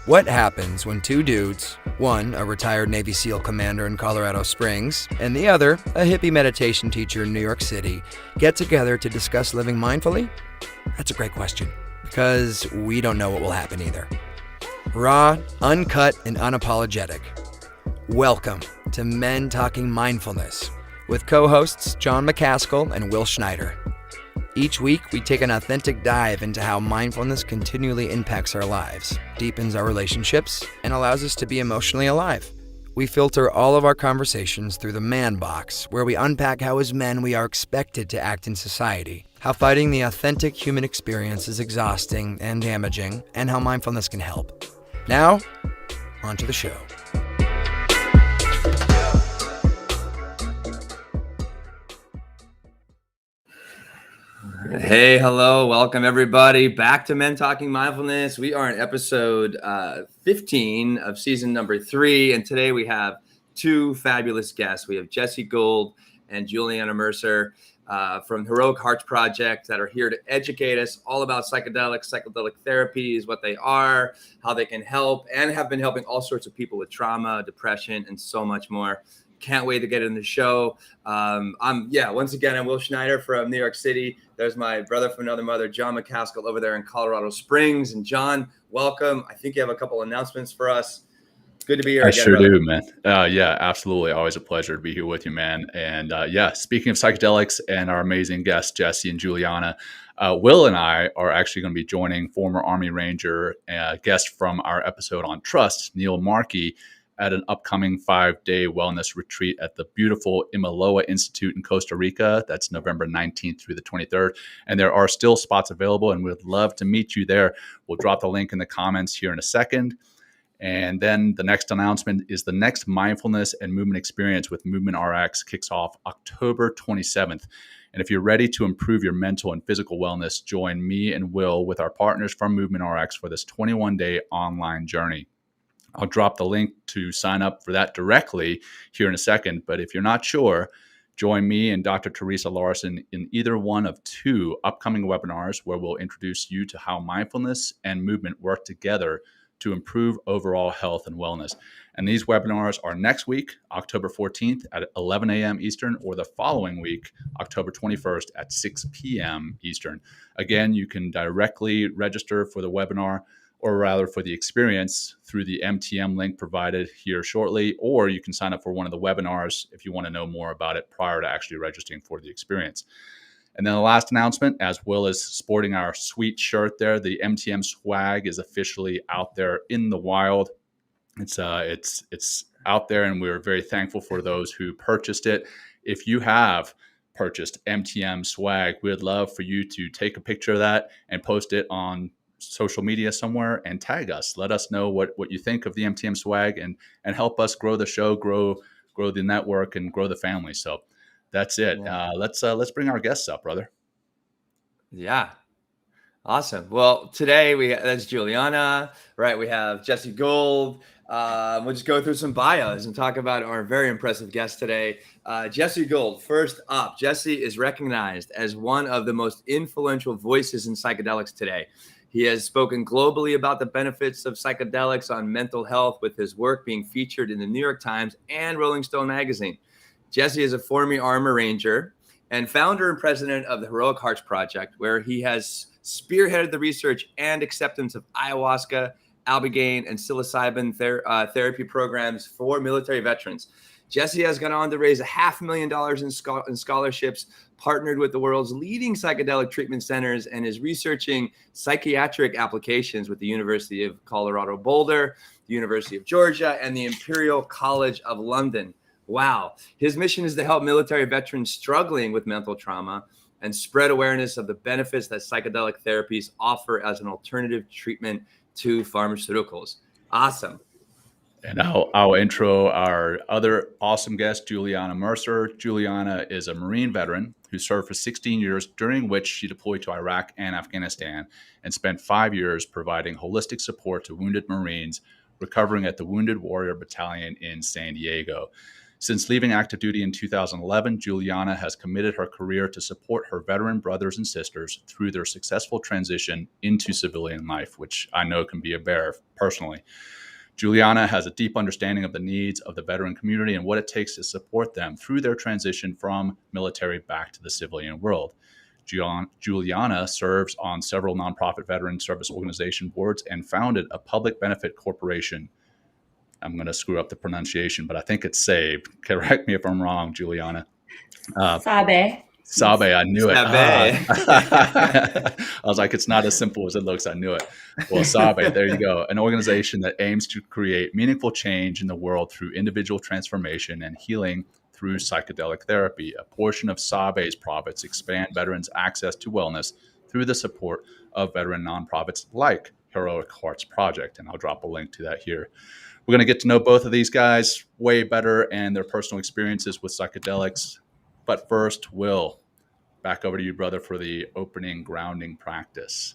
What happens when two dudes, one a retired Navy SEAL commander in Colorado Springs, and the other a hippie meditation teacher in New York City, get together to discuss living mindfully? That's a great question, because we don't know what will happen either. Raw, uncut, and unapologetic. Welcome to Men Talking Mindfulness, with co-hosts John McCaskill and Will Schneider. Each week, we take an authentic dive into how mindfulness continually impacts our lives, deepens our relationships, and allows us to be emotionally alive. We filter all of our conversations through the man box, where we unpack how as men we are expected to act in society, how fighting the authentic human experience is exhausting and damaging, and how mindfulness can help. Now, on to the show. Hey, hello. Welcome, everybody, back to Men Talking Mindfulness. We are in episode 15 of season number 3, and today we have two fabulous guests. We have Jesse Gould and Juliana Mercer from Heroic Hearts Project that are here to educate us all about psychedelics, psychedelic therapies, what they are, how they can help, and have been helping all sorts of people with trauma, depression, and so much more. Can't wait to get in the show. Once again, I'm Will Schneider from New York City. There's my brother from another mother, Jon McCaskill, over there in Colorado Springs. And John, welcome. I think you have a couple announcements for us. It's good to be here. I sure do, man. Yeah, absolutely. Always a pleasure to be here with you, man. And speaking of psychedelics and our amazing guests, Jesse and Juliana, Will and I are actually going to be joining former Army Ranger guest from our episode on Trust, Neil Markey, at an upcoming 5-day wellness retreat at the BEAUTIFUL Imiloa Institute in Costa Rica. That's November 19th through the 23rd. And there are still spots available, and we'd love to meet you there. We'll drop the link in the comments here in a second. And then the next announcement is the next mindfulness and movement experience with Movement RX kicks off October 27th. And if you're ready to improve your mental and physical wellness, join me and Will with our partners from Movement RX for this 21-day online journey. I'll drop the link to sign up for that directly here in a second. But if you're not sure, join me and Dr. Teresa Larson in either one of 2 upcoming webinars where we'll introduce you to how mindfulness and movement work together to improve overall health and wellness. And these webinars are next week, October 14th at 11 a.m. Eastern, or the following week, October 21st at 6 p.m. Eastern. Again, you can directly register for the webinar, or rather for the experience, through the MTM link provided here shortly, or you can sign up for one of the webinars if you want to know more about it prior to actually registering for the experience. And then the last announcement, as Will is sporting our sweet shirt there, the MTM swag is officially out there in the wild. It's out there, and we're very thankful for those who purchased it. If you have purchased MTM swag, we'd love for you to take a picture of that and post it on social media somewhere and tag us. Let us know what you think of the MTM swag and help us grow the show, grow the network, and grow the family. So that's it. Yeah. Let's bring our guests up, brother. Yeah. Awesome. Well, today that's Juliana, right? We have Jesse Gould. We'll just go through some bios and talk about our very impressive guest today. Jesse Gould, first up. Jesse is recognized as one of the most influential voices in psychedelics today. He has spoken globally about the benefits of psychedelics on mental health, with his work being featured in the New York Times and Rolling Stone magazine. Jesse is a former Army Ranger and founder and president of the Heroic Hearts Project, where he has spearheaded the research and acceptance of ayahuasca, albigaine, and psilocybin therapy programs for military veterans. Jesse has gone on to raise $500,000 in scholarships, partnered with the world's leading psychedelic treatment centers, and is researching psychiatric applications with the University of Colorado Boulder, the University of Georgia, and the Imperial College of London. Wow. His mission is to help military veterans struggling with mental trauma and spread awareness of the benefits that psychedelic therapies offer as an alternative treatment to pharmaceuticals. Awesome. And I'll intro our other awesome guest, Juliana Mercer. Juliana is a Marine veteran who served for 16 years, during which she deployed to Iraq and Afghanistan and spent 5 years providing holistic support to wounded Marines recovering at the Wounded Warrior Battalion in San Diego. Since leaving active duty in 2011, Juliana has committed her career to support her veteran brothers and sisters through their successful transition into civilian life, which I know can be a bear personally. Juliana has a deep understanding of the needs of the veteran community and what it takes to support them through their transition from military back to the civilian world. Juliana serves on several nonprofit veteran service organization boards and founded a public benefit corporation. I'm going to screw up the pronunciation, but I think it's Sabe. Correct me if I'm wrong, Juliana. Sabe. Sabe, I knew it. Sabe. I was like, it's not as simple as it looks. I knew it. Well, Sabe, there you go. An organization that aims to create meaningful change in the world through individual transformation and healing through psychedelic therapy. A portion of Sabe's profits expand veterans' access to wellness through the support of veteran nonprofits like Heroic Hearts Project. And I'll drop a link to that here. We're going to get to know both of these guys way better and their personal experiences with psychedelics. But first, Will, back over to you, brother, for the opening grounding practice.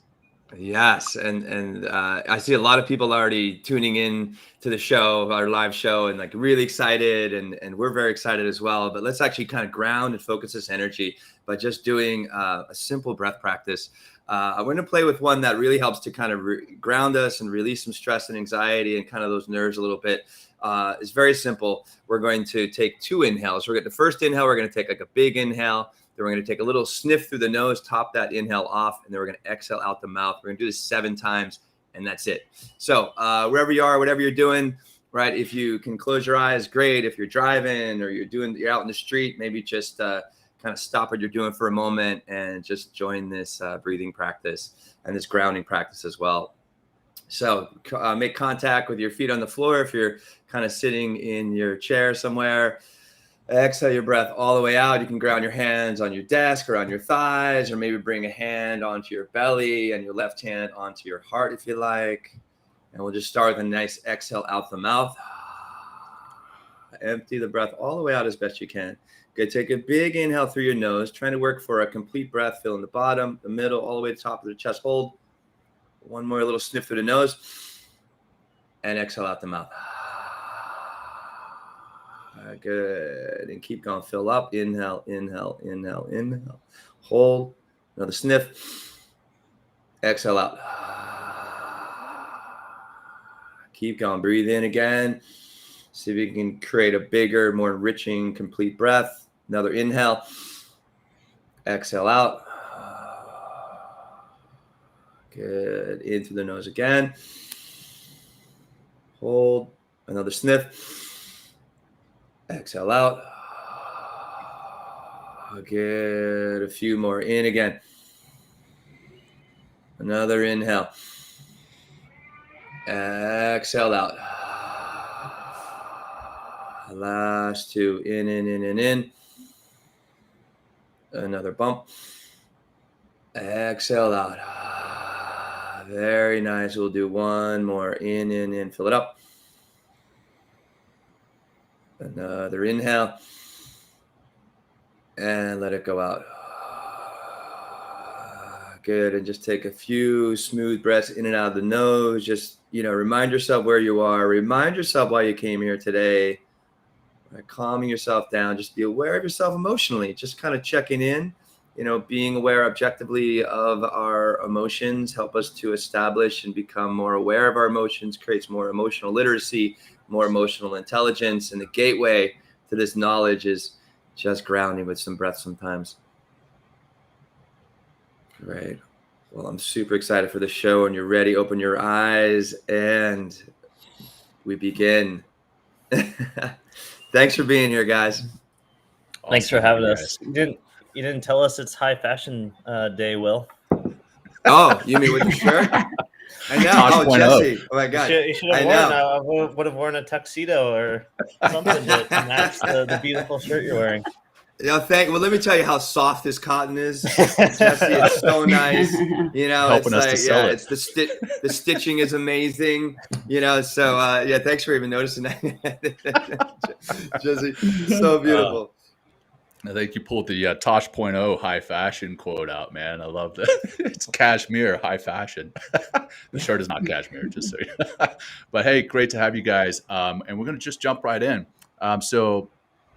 Yes, and I see a lot of people already tuning in to the show, our live show, and like really excited, and we're very excited as well. But let's actually kind of ground and focus this energy by just doing a simple breath practice. I'm going to play with one that really helps to kind of ground us and release some stress and anxiety and kind of those nerves a little bit. It's very simple. We're going to take 2 inhales. We're going to the first inhale. We're going to take like a big inhale. Then we're going to take a little sniff through the nose, top that inhale off, and then we're going to exhale out the mouth. We're going to do this 7 times, and that's it. So wherever you are, whatever you're doing, right? If you can close your eyes, great. If you're driving or you're out in the street, maybe just kind of stop what you're doing for a moment and just join this breathing practice and this grounding practice as well. So make contact with your feet on the floor. If you're kind of sitting in your chair somewhere, exhale your breath all the way out. You can ground your hands on your desk or on your thighs, or maybe bring a hand onto your belly and your left hand onto your heart if you like. And we'll just start with a nice exhale out the mouth. Empty the breath all the way out as best you can. Good. Take a big inhale through your nose, trying to work for a complete breath, filling the bottom, the middle, all the way to the top of the chest. Hold. One more little sniff through the nose and exhale out the mouth. Good. And keep going. Fill up. Inhale, inhale, inhale, inhale. Hold. Another sniff. Exhale out. Keep going. Breathe in again. See if you can create a bigger, more enriching, complete breath. Another inhale. Exhale out. Good. In through the nose again. Hold. Another sniff. Exhale out. Good. A few more in again. Another inhale. Exhale out. Last 2. In. Another bump. Exhale out. Very nice. We'll do one more. In. Fill it up. Another inhale. And let it go out. Good. And just take a few smooth breaths in and out of the nose. Just, remind yourself where you are. Remind yourself why you came here today. Right, calming yourself down. Just be aware of yourself emotionally. Just kind of checking in. Being aware objectively of our emotions help us to establish and become more aware of our emotions, creates more emotional literacy, more emotional intelligence. And the gateway to this knowledge is just grounding with some breath sometimes. Great. Well, I'm super excited for the show, and you're ready. Open your eyes and we begin. Thanks for being here, guys. Awesome. Thanks for having us. You didn't tell us it's High Fashion Day, Will. Oh, you mean with the shirt? I know. Oh, Jesse. Oh my God. You should have would have worn a tuxedo or something to match the beautiful shirt you're wearing. Well, let me tell you how soft this cotton is, Jesse. It's so nice. Helping us to sell it. It's the stitching is amazing. So thanks for even noticing that, Jesse. So beautiful. I think you pulled the Tosh.0 high fashion quote out, man. I love that. It's cashmere, high fashion. The shirt is not cashmere, just so you know. But hey, great to have you guys. And we're going to just jump right in. So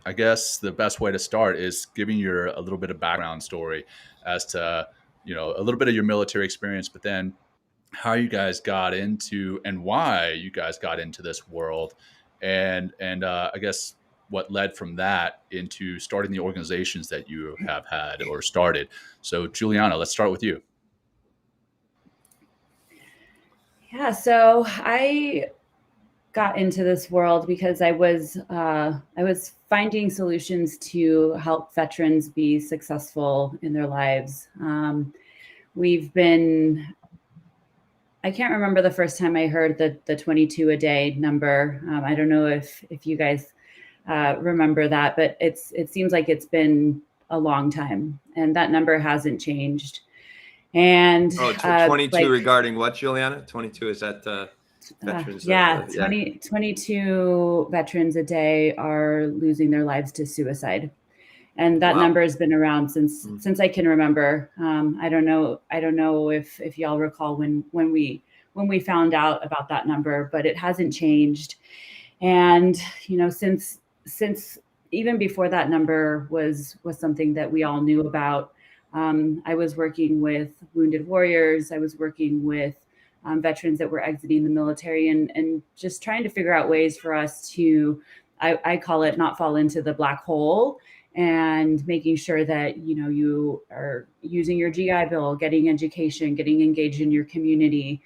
I guess the best way to start is giving a little bit of background story as to, a little bit of your military experience, but then how you guys got into and why you guys got into this world, and I guess what led from that into starting the organizations that you have had or started. So Juliana, let's start with you. Yeah, so I got into this world because I was finding solutions to help veterans be successful in their lives. I can't remember the first time I heard the 22 a day number. I don't know if you guys remember that, but it seems like it's been a long time, and that number hasn't changed. And 22 regarding what, Juliana? 22, is that veterans? 22 veterans a day are losing their lives to suicide. And that number has been around since I can remember. I don't know if y'all recall when we found out about that number, but it hasn't changed. And since even before that number was something that we all knew about, I was working with wounded warriors. I was working with veterans that were exiting the military, and just trying to figure out ways for us to, I call it, not fall into the black hole, and making sure that you are using your GI Bill, getting education, getting engaged in your community,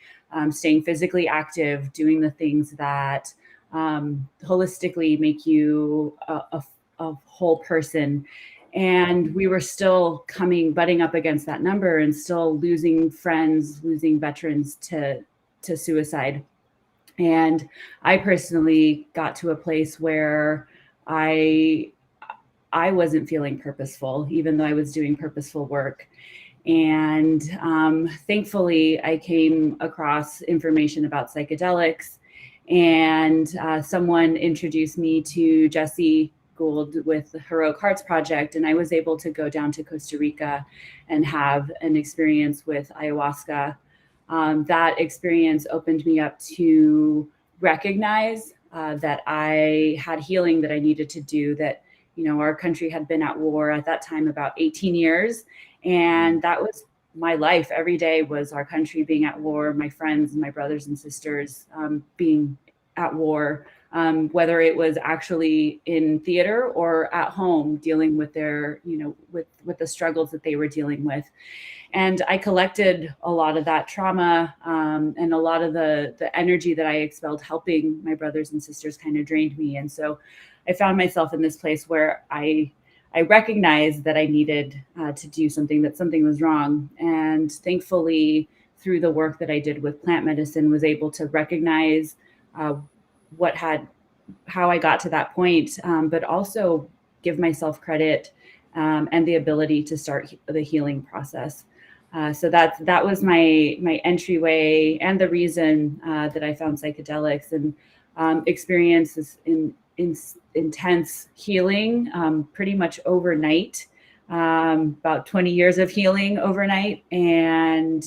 staying physically active, doing the things that holistically make you a whole person. And we were still butting up against that number, and still losing friends, losing veterans to suicide. And I personally got to a place where I wasn't feeling purposeful, even though I was doing purposeful work. And thankfully, I came across information about psychedelics, and someone introduced me to Jesse Gould with the Heroic Hearts Project, and I was able to go down to Costa Rica and have an experience with ayahuasca. That experience opened me up to recognize that I had healing that I needed to do, that our country had been at war at that time about 18 years. And that was my life. Every day was our country being at war, my friends, my brothers and sisters being at war, whether it was actually in theater or at home dealing with their, with the struggles that they were dealing with. And I collected a lot of that trauma, and a lot of the energy that I expelled helping my brothers and sisters kind of drained me. And so I found myself in this place where I recognized that I needed to do something, that something was wrong. And thankfully, through the work that I did with plant medicine, was able to recognize how I got to that point, but also give myself credit and the ability to start the healing process. So that was my entryway, and the reason that I found psychedelics, and experiences in intense healing, pretty much overnight, about 20 years of healing overnight. And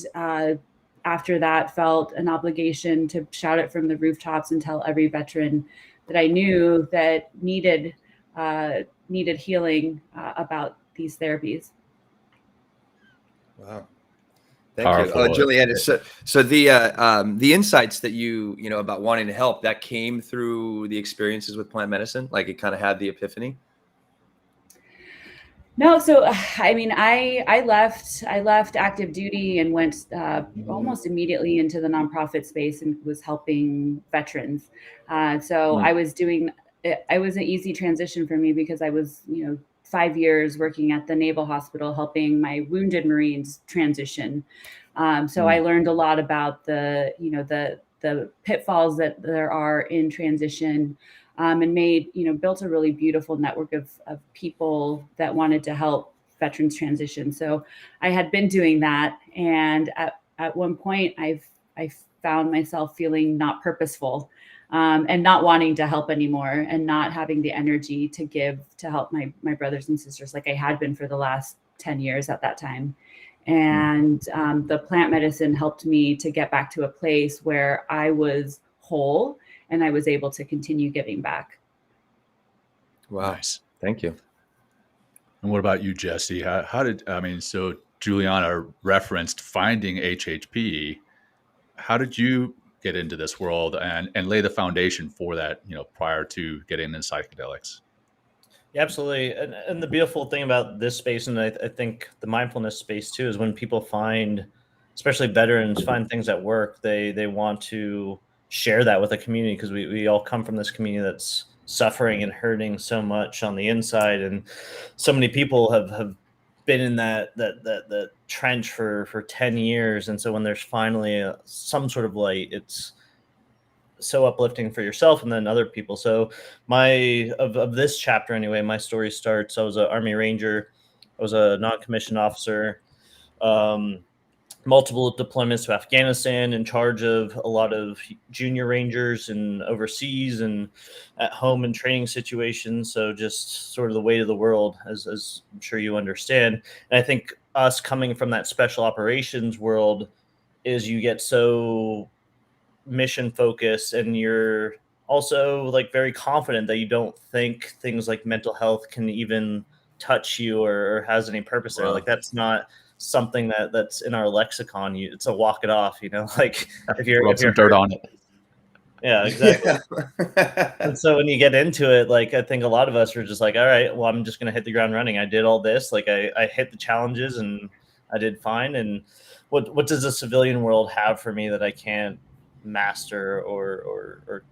after that, felt an obligation to shout it from the rooftops and tell every veteran that I knew that needed healing about these therapies. Wow. Thank you, Juliana. So the insights that you about wanting to help, that came through the experiences with plant medicine, like it kind of had the epiphany. No, so I mean, I left active duty and went almost immediately into the nonprofit space and was helping veterans. So I was doing. It was an easy transition for me because I was 5 years working at the Naval Hospital helping my wounded Marines transition. So I learned a lot about the pitfalls that there are in transition, and built a really beautiful network of people that wanted to help veterans transition. So I had been doing that, and at one point I found myself feeling not purposeful. And not wanting to help anymore, and not having the energy to give to help my brothers and sisters like I had been for the last 10 years at that time. And the plant medicine helped me to get back to a place where I was whole and I was able to continue giving back. Wow. Nice. Thank you. And what about you, Jesse? So Juliana referenced finding HHP. How did you get into this world and lay the foundation for that, prior to getting into psychedelics? Yeah, absolutely. And the beautiful thing about this space, and I think the mindfulness space too, is when people find, especially veterans, find things at work, they want to share that with the community, because we all come from this community that's suffering and hurting so much on the inside. And so many people have been in that trench for 10 years. And so when there's finally some sort of light, it's so uplifting for yourself and then other people. So of this chapter anyway, my story starts. I was an Army Ranger. I was a non-commissioned officer, um, multiple deployments to Afghanistan, in charge of a lot of junior rangers and overseas and at home in training situations. So just sort of the weight of the world, as I'm sure you understand. And I think us coming from that special operations world is you get so mission focused, and you're also like very confident that you don't think things like mental health can even touch you or has any purpose there. Wow. Like that's not something that's in our lexicon. It's a walk it off, like if you're Rub some dirt on it. Yeah, exactly. And so when you get into it, like I think a lot of us are just like, all right, well, I'm just gonna hit the ground running. I did all this, like I hit the challenges and I did fine. And what does the civilian world have for me that I can't master or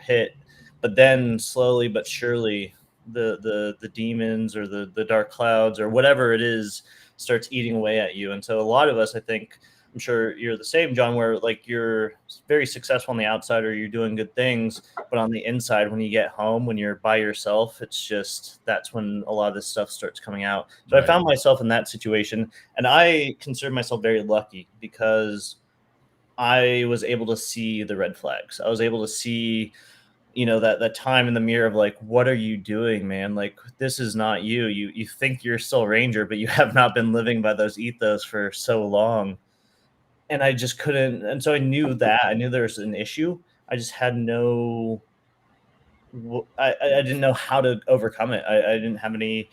hit? But then slowly but surely the demons or the dark clouds or whatever it is starts eating away at you. And so a lot of us, I think, I'm sure you're the same, John, where like you're very successful on the outside or you're doing good things, but on the inside, when you get home, when you're by yourself, it's just, that's when a lot of this stuff starts coming out. So Right. I found myself in that situation, and I consider myself very lucky because I was able to see the red flags. I was able to see, that time in the mirror of like, what are you doing, man? Like, this is not you. You think you're still Ranger, but you have not been living by those ethos for so long. And I just couldn't. And so I knew there was an issue. I just had I didn't know how to overcome it. I didn't have any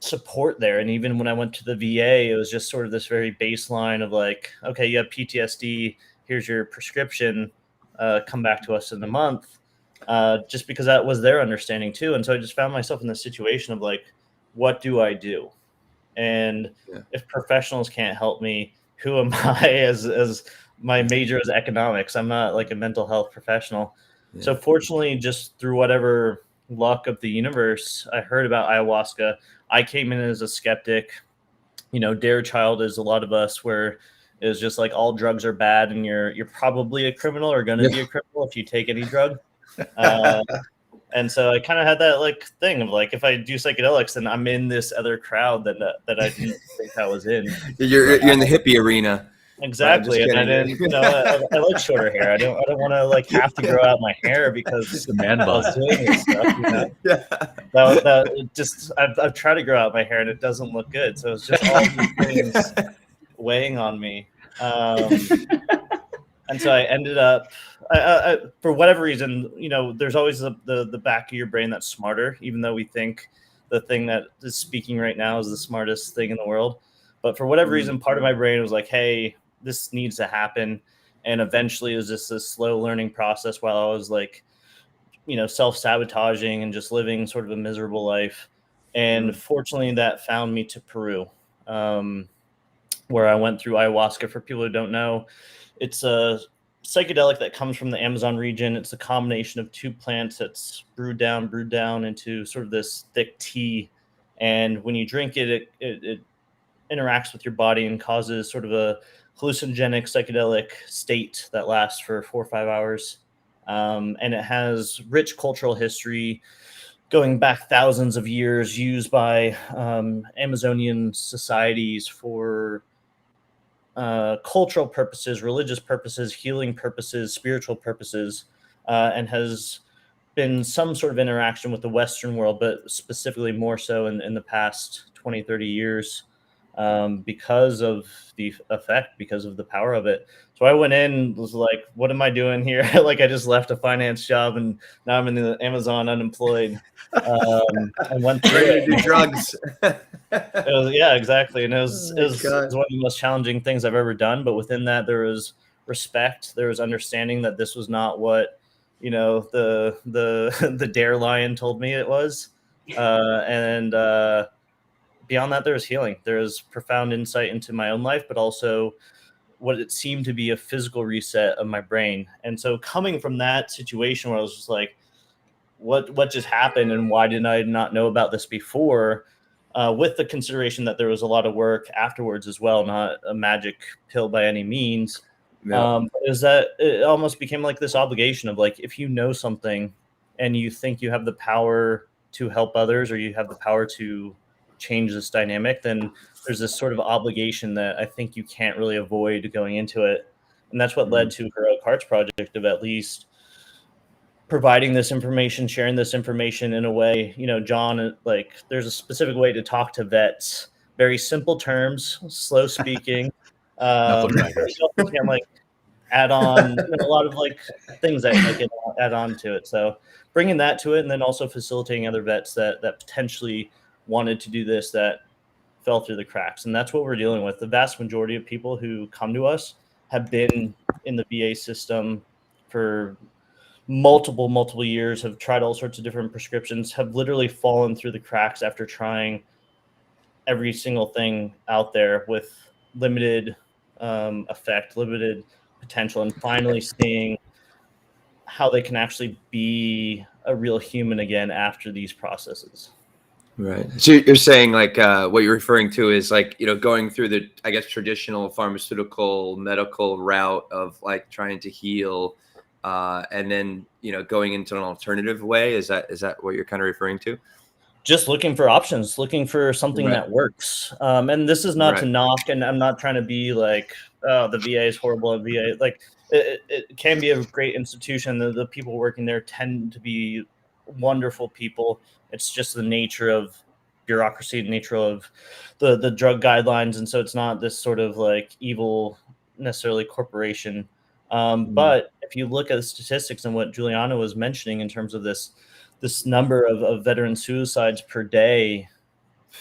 support there. And even when I went to the VA, it was just sort of this very baseline of like, okay, you have PTSD, here's your prescription, come back to us in a month, just because that was their understanding too. And so I just found myself in this situation of like, what do I do? And if professionals can't help me, who am I? As my major is economics, I'm not like a mental health professional. So fortunately, just through whatever luck of the universe, I heard about ayahuasca. I came in as a skeptic, dare child, as a lot of us, where it was just like all drugs are bad and you're probably a criminal or going to be a criminal if you take any drug. And so I kind of had that like thing of like, if I do psychedelics, then I'm in this other crowd that I didn't think I was in. You're in the hippie arena. Exactly. And I didn't, I like shorter hair. I don't want to like have to grow out my hair because The man I was bun. doing this stuff. I've tried to grow out my hair and it doesn't look good. So it's just all these things weighing on me. And so I ended up, I, for whatever reason, there's always the back of your brain that's smarter, even though we think the thing that is speaking right now is the smartest thing in the world. But for whatever reason, part of my brain was like, hey, this needs to happen. And eventually it was just this slow learning process while I was like, self-sabotaging and just living sort of a miserable life. And fortunately that found me to Peru, where I went through ayahuasca. For people who don't know, it's a psychedelic that comes from the Amazon region. It's a combination of two plants that's brewed down into sort of this thick tea. And when you drink it, it interacts with your body and causes sort of a hallucinogenic psychedelic state that lasts for 4 or 5 hours. And it has rich cultural history going back thousands of years, used by Amazonian societies for cultural purposes, religious purposes, healing purposes, spiritual purposes, and has been some sort of interaction with the Western world, but specifically more so in the past 20, 30 years. because of the effect, because of the power of it. So I went in, was like, what am I doing here? Like, I just left a finance job and now I'm in the Amazon unemployed. I went through Ready it. to do drugs. Yeah, exactly. And it was Oh my God. one of the most challenging things I've ever done. But within that, there was respect. There was understanding that this was not what, the the D.A.R.E lion told me it was. And beyond that, there was healing. There was profound insight into my own life, but also what it seemed to be a physical reset of my brain. And so coming from that situation where I was just like, what just happened and why did I not know about this before? With the consideration that there was a lot of work afterwards as well, not a magic pill by any means. Is that it almost became like this obligation of like, if you know something and you think you have the power to help others or you have the power to change this dynamic, then there's this sort of obligation that I think you can't really avoid going into it. And that's what led to Heroic Hearts Project, of at least providing this information, sharing this information in a way, Jon, like there's a specific way to talk to vets, very simple terms, slow speaking. You can like add on a lot of like things that I can add on to it. So bringing that to it, and then also facilitating other vets that potentially wanted to do this that fell through the cracks. And that's what we're dealing with. The vast majority of people who come to us have been in the VA system for multiple years, have tried all sorts of different prescriptions, have literally fallen through the cracks after trying every single thing out there with limited effect, limited potential, and finally seeing how they can actually be a real human again after these processes. Right. So you're saying like what you're referring to is like, going through the, I guess, traditional pharmaceutical medical route of like trying to heal and then, going into an alternative way. Is that what you're kind of referring to? Just looking for options, looking for something that works. And this is not to knock, and I'm not trying to be like, oh, the VA is horrible. The VA, like it can be a great institution. The people working there tend to be wonderful people. It's just the nature of bureaucracy, the nature of the drug guidelines. And so it's not this sort of like evil necessarily corporation. But if you look at the statistics and what Juliana was mentioning in terms of this number of veteran suicides per day,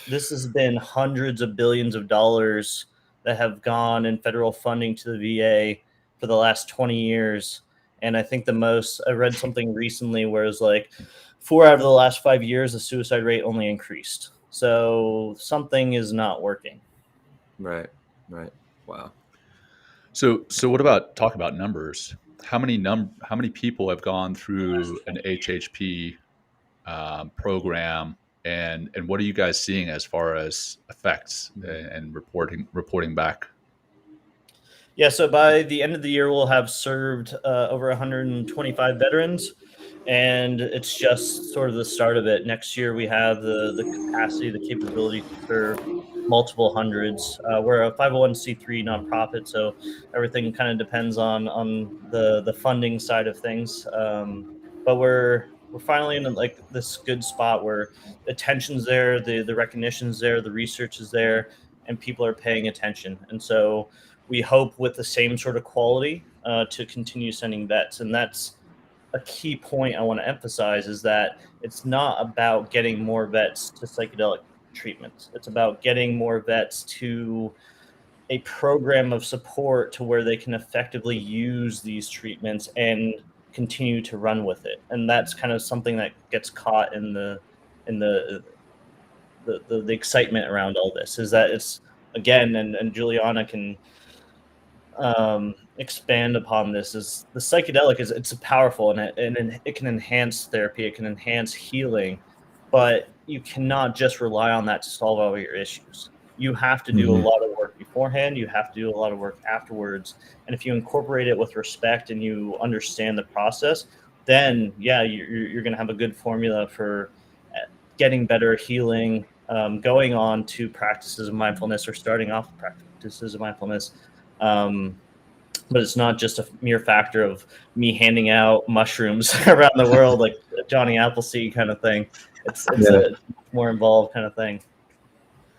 this has been hundreds of billions of dollars that have gone in federal funding to the VA for the last 20 years. And I think I read something recently where it was like 4 out of the last 5 years, the suicide rate only increased. So something is not working. Right. Wow. So what about talk about numbers? How many people have gone through an HHP program, and what are you guys seeing as far as effects and reporting back? Yeah, so by the end of the year, we'll have served over 125 veterans, and it's just sort of the start of it. Next year, we have the capacity, the capability to serve multiple hundreds. We're a 501c3 nonprofit, so everything kind of depends on the funding side of things. But we're finally in like this good spot where the attention's there, the recognition's there, the research is there, and people are paying attention. And so we hope with the same sort of quality to continue sending vets. And that's a key point I want to emphasize, is that it's not about getting more vets to psychedelic treatments. It's about getting more vets to a program of support to where they can effectively use these treatments and continue to run with it. And that's kind of something that gets caught in the excitement around all this, is that it's, again, and Juliana can expand upon this, is the psychedelic it's powerful, and it can enhance therapy, it can enhance healing, but you cannot just rely on that to solve all your issues. You have to do a lot of work beforehand. You have to do a lot of work afterwards. And if you incorporate it with respect and you understand the process, then you're going to have a good formula for getting better, healing, going on to practices of mindfulness or starting off practices of mindfulness. But it's not just a mere factor of me handing out mushrooms around the world like Johnny Appleseed kind of thing. It's a more involved kind of thing.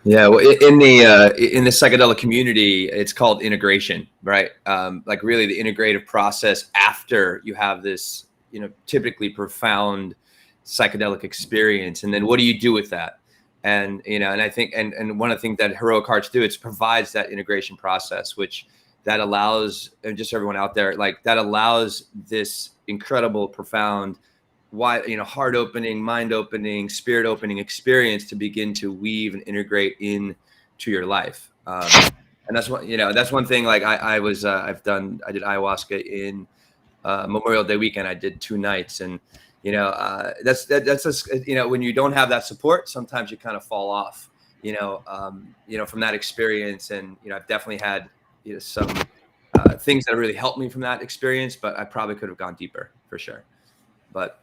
Yeah, well, in the psychedelic community, it's called integration, right? Like really the integrative process after you have this, typically profound psychedelic experience, and then what do you do with that? And and I think, and one of the things that heroic hearts do, it provides that integration process, which that allows, and just everyone out there, like that allows this incredible, profound, wide, heart opening, mind opening, spirit opening experience to begin to weave and integrate in to your life. And that's that's one thing. Like I did ayahuasca in Memorial Day weekend. I did 2 nights, and that's just, when you don't have that support, sometimes you kind of fall off, from that experience. And I've definitely had some things that really helped me from that experience, but I probably could have gone deeper for sure. But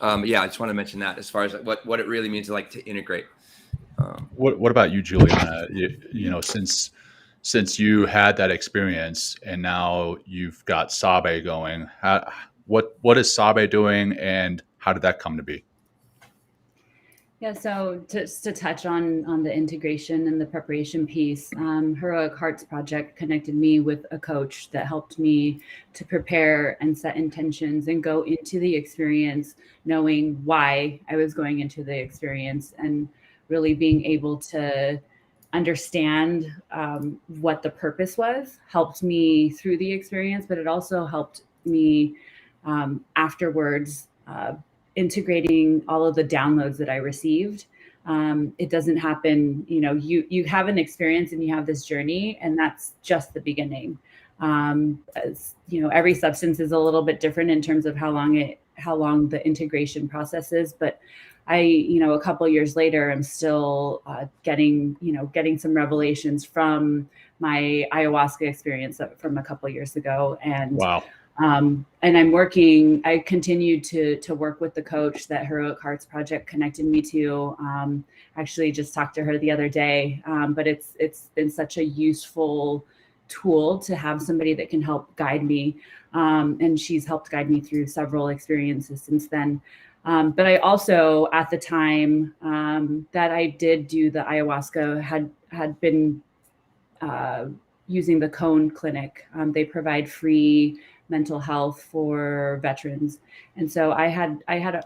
yeah, I just want to mention that as far as what it really means to integrate. What about you, Juliana? Since you had that experience and now you've got Sabe going, what is Sabe doing, and how did that come to be? Yeah, so just to touch on the integration and the preparation piece, Heroic Hearts Project connected me with a coach that helped me to prepare and set intentions and go into the experience knowing why I was going into the experience, and really being able to understand what the purpose was helped me through the experience, but it also helped me afterwards integrating all of the downloads that I received. It doesn't happen, you have an experience and you have this journey, and that's just the beginning. As every substance is a little bit different in terms of how long the integration process is, but a couple of years later, I'm still getting some revelations from my ayahuasca experience from a couple of years ago. And wow. And I continued to work with the coach that Heroic Hearts Project connected me to. Actually just talked to her the other day, but it's been such a useful tool to have somebody that can help guide me. And she's helped guide me through several experiences since then. But I also, at the time that I did do the ayahuasca, had been using the Cone Clinic. They provide free mental health for veterans, and so I had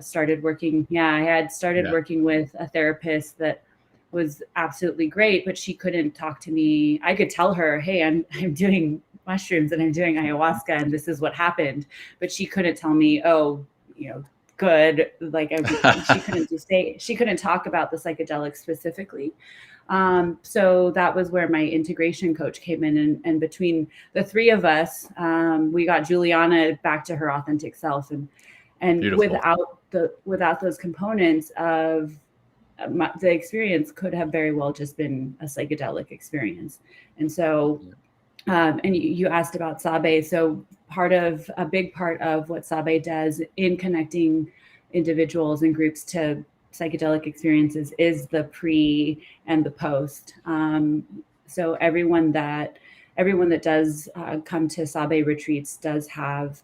started working. Yeah, I had started working with a therapist that was absolutely great, but she couldn't talk to me. I could tell her, "Hey, I'm doing mushrooms and I'm doing ayahuasca, and this is what happened," but she couldn't tell me, "Oh, good." Like she couldn't talk about the psychedelics specifically. So that was where my integration coach came in, and between the three of us, we got Juliana back to her authentic self, and Beautiful. without those components of the experience could have very well just been a psychedelic experience. And so and you asked about Sabe. So a big part of what Sabe does in connecting individuals and groups to psychedelic experiences is the pre and the post. So everyone that does come to Sabe retreats does have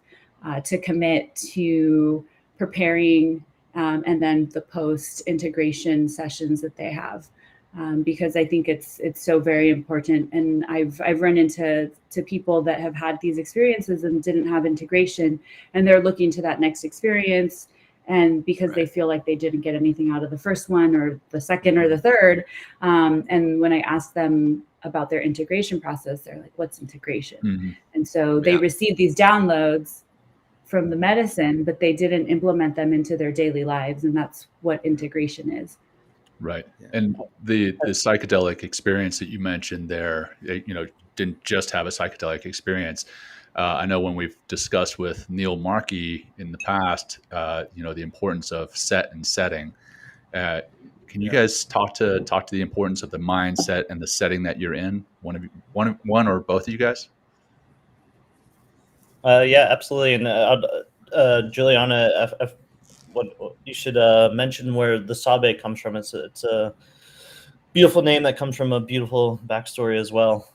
to commit to preparing and then the post integration sessions that they have. Because I think it's so very important. And I've run into people that have had these experiences and didn't have integration, and they're looking to that next experience. And because they feel like they didn't get anything out of the first one or the second or the third. And when I ask them about their integration process, they're like, "What's integration?" Mm-hmm. And so they receive these downloads from the medicine, but they didn't implement them into their daily lives. And that's what integration is. Right. And the psychedelic experience that you mentioned there, didn't just have a psychedelic experience. I know when we've discussed with Neil Markey in the past, the importance of set and setting. Can you guys talk to the importance of the mindset and the setting that you're in? One or both of you guys? Yeah, absolutely. And Juliana, what you should mention where the Sabe comes from. It's a beautiful name that comes from a beautiful backstory as well.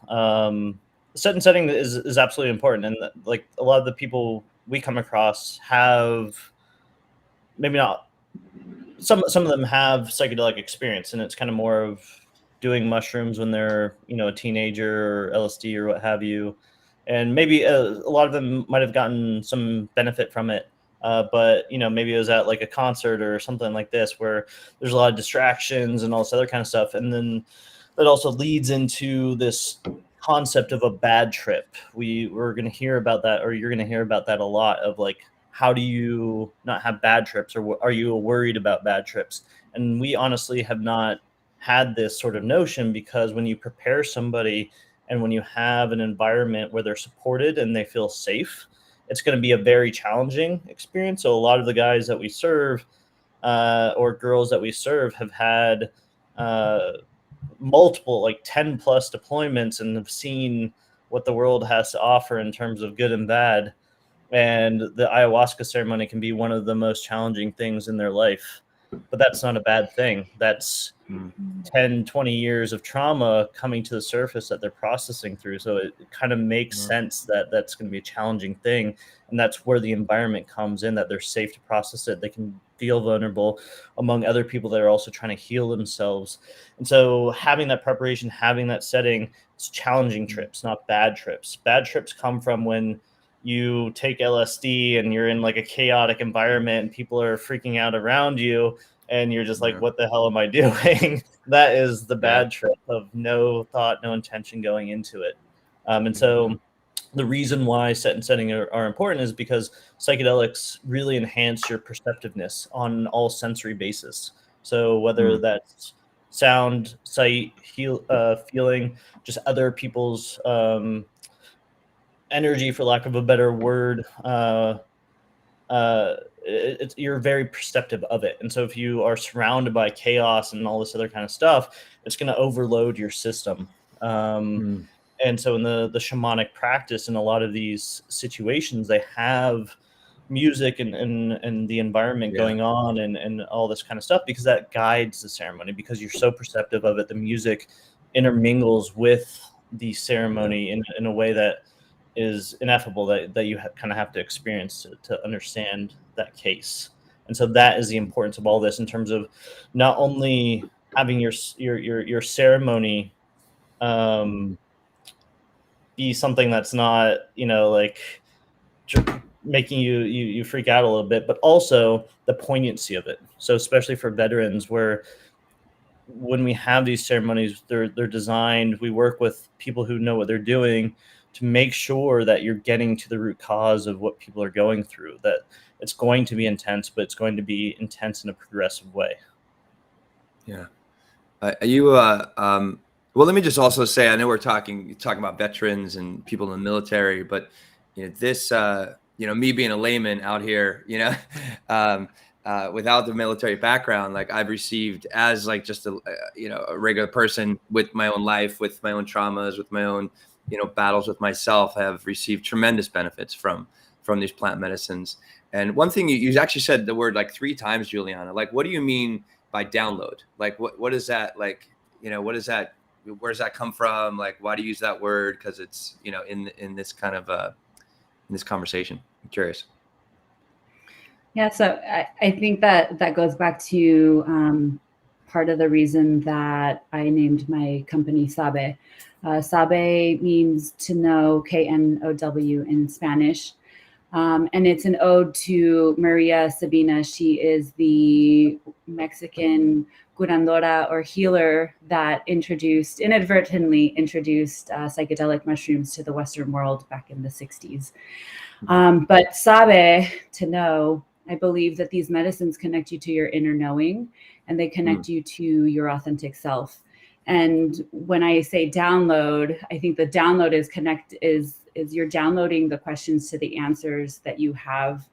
Set and setting is absolutely important, and like a lot of the people we come across have maybe not some of them have psychedelic experience, and it's kind of more of doing mushrooms when they're, a teenager, or LSD or what have you. And maybe a lot of them might have gotten some benefit from it. But, maybe it was at like a concert or something like this where there's a lot of distractions and all this other kind of stuff. And then that also leads into this concept of a bad trip. We're going to hear about that, or you're going to hear about that a lot, of like, how do you not have bad trips, or are you worried about bad trips? And we honestly have not had this sort of notion, because when you prepare somebody and when you have an environment where they're supported and they feel safe, it's going to be a very challenging experience. So a lot of the guys that we serve, or girls that we serve, have had multiple, like 10 plus deployments, and have seen what the world has to offer in terms of good and bad. And the ayahuasca ceremony can be one of the most challenging things in their life. But that's not a bad thing. That's 10, 20 years of trauma coming to the surface that they're processing through. So it kind of makes sense that that's going to be a challenging thing. And that's where the environment comes in, that they're safe to process it. They can feel vulnerable among other people that are also trying to heal themselves. And so having that preparation, having that setting, it's challenging trips, not bad trips. Bad trips come from when you take LSD and you're in like a chaotic environment and people are freaking out around you, and you're just like, what the hell am I doing? That is the bad trip of no thought, no intention going into it. And so the reason why set and setting are important is because psychedelics really enhance your perceptiveness on all sensory basis. So whether that's sound, sight, feeling, just other people's energy, for lack of a better word, you're very perceptive of it. And so if you are surrounded by chaos and all this other kind of stuff, it's going to overload your system. And so in the shamanic practice, in a lot of these situations, they have music and the environment going on and all this kind of stuff, because that guides the ceremony, because you're so perceptive of it. The music intermingles with the ceremony in a way that is ineffable, that you kind of have to experience to understand that case. And so that is the importance of all this, in terms of not only having your ceremony be something that's not, like making you freak out a little bit, but also the poignancy of it. So especially for veterans, where when we have these ceremonies, they're designed, we work with people who know what they're doing to make sure that you're getting to the root cause of what people are going through, that it's going to be intense, but it's going to be intense in a progressive way. Yeah. Well, let me just also say, I know we're talking about veterans and people in the military, but this, me being a layman out here, without the military background, like I've received as like just a regular person with my own life, with my own traumas, with my own, battles with myself, have received tremendous benefits from these plant medicines. And one thing you actually said the word like 3 times, Juliana, like, what do you mean by download? Like, what is that? Like, what is that? Where does that come from? Like, why do you use that word? Cause it's, in this kind of, in this conversation, I'm curious. Yeah. So I think that goes back to, part of the reason that I named my company Sabe. Sabe means to know, K-N-O-W in Spanish. And it's an ode to Maria Sabina. She is the Mexican curandora, or healer, that inadvertently introduced psychedelic mushrooms to the Western world back in the 60s. But Sabe, to know, I believe that these medicines connect you to your inner knowing, and they connect you to your authentic self. And when I say download, I think the download is you're downloading the questions to the answers that you have,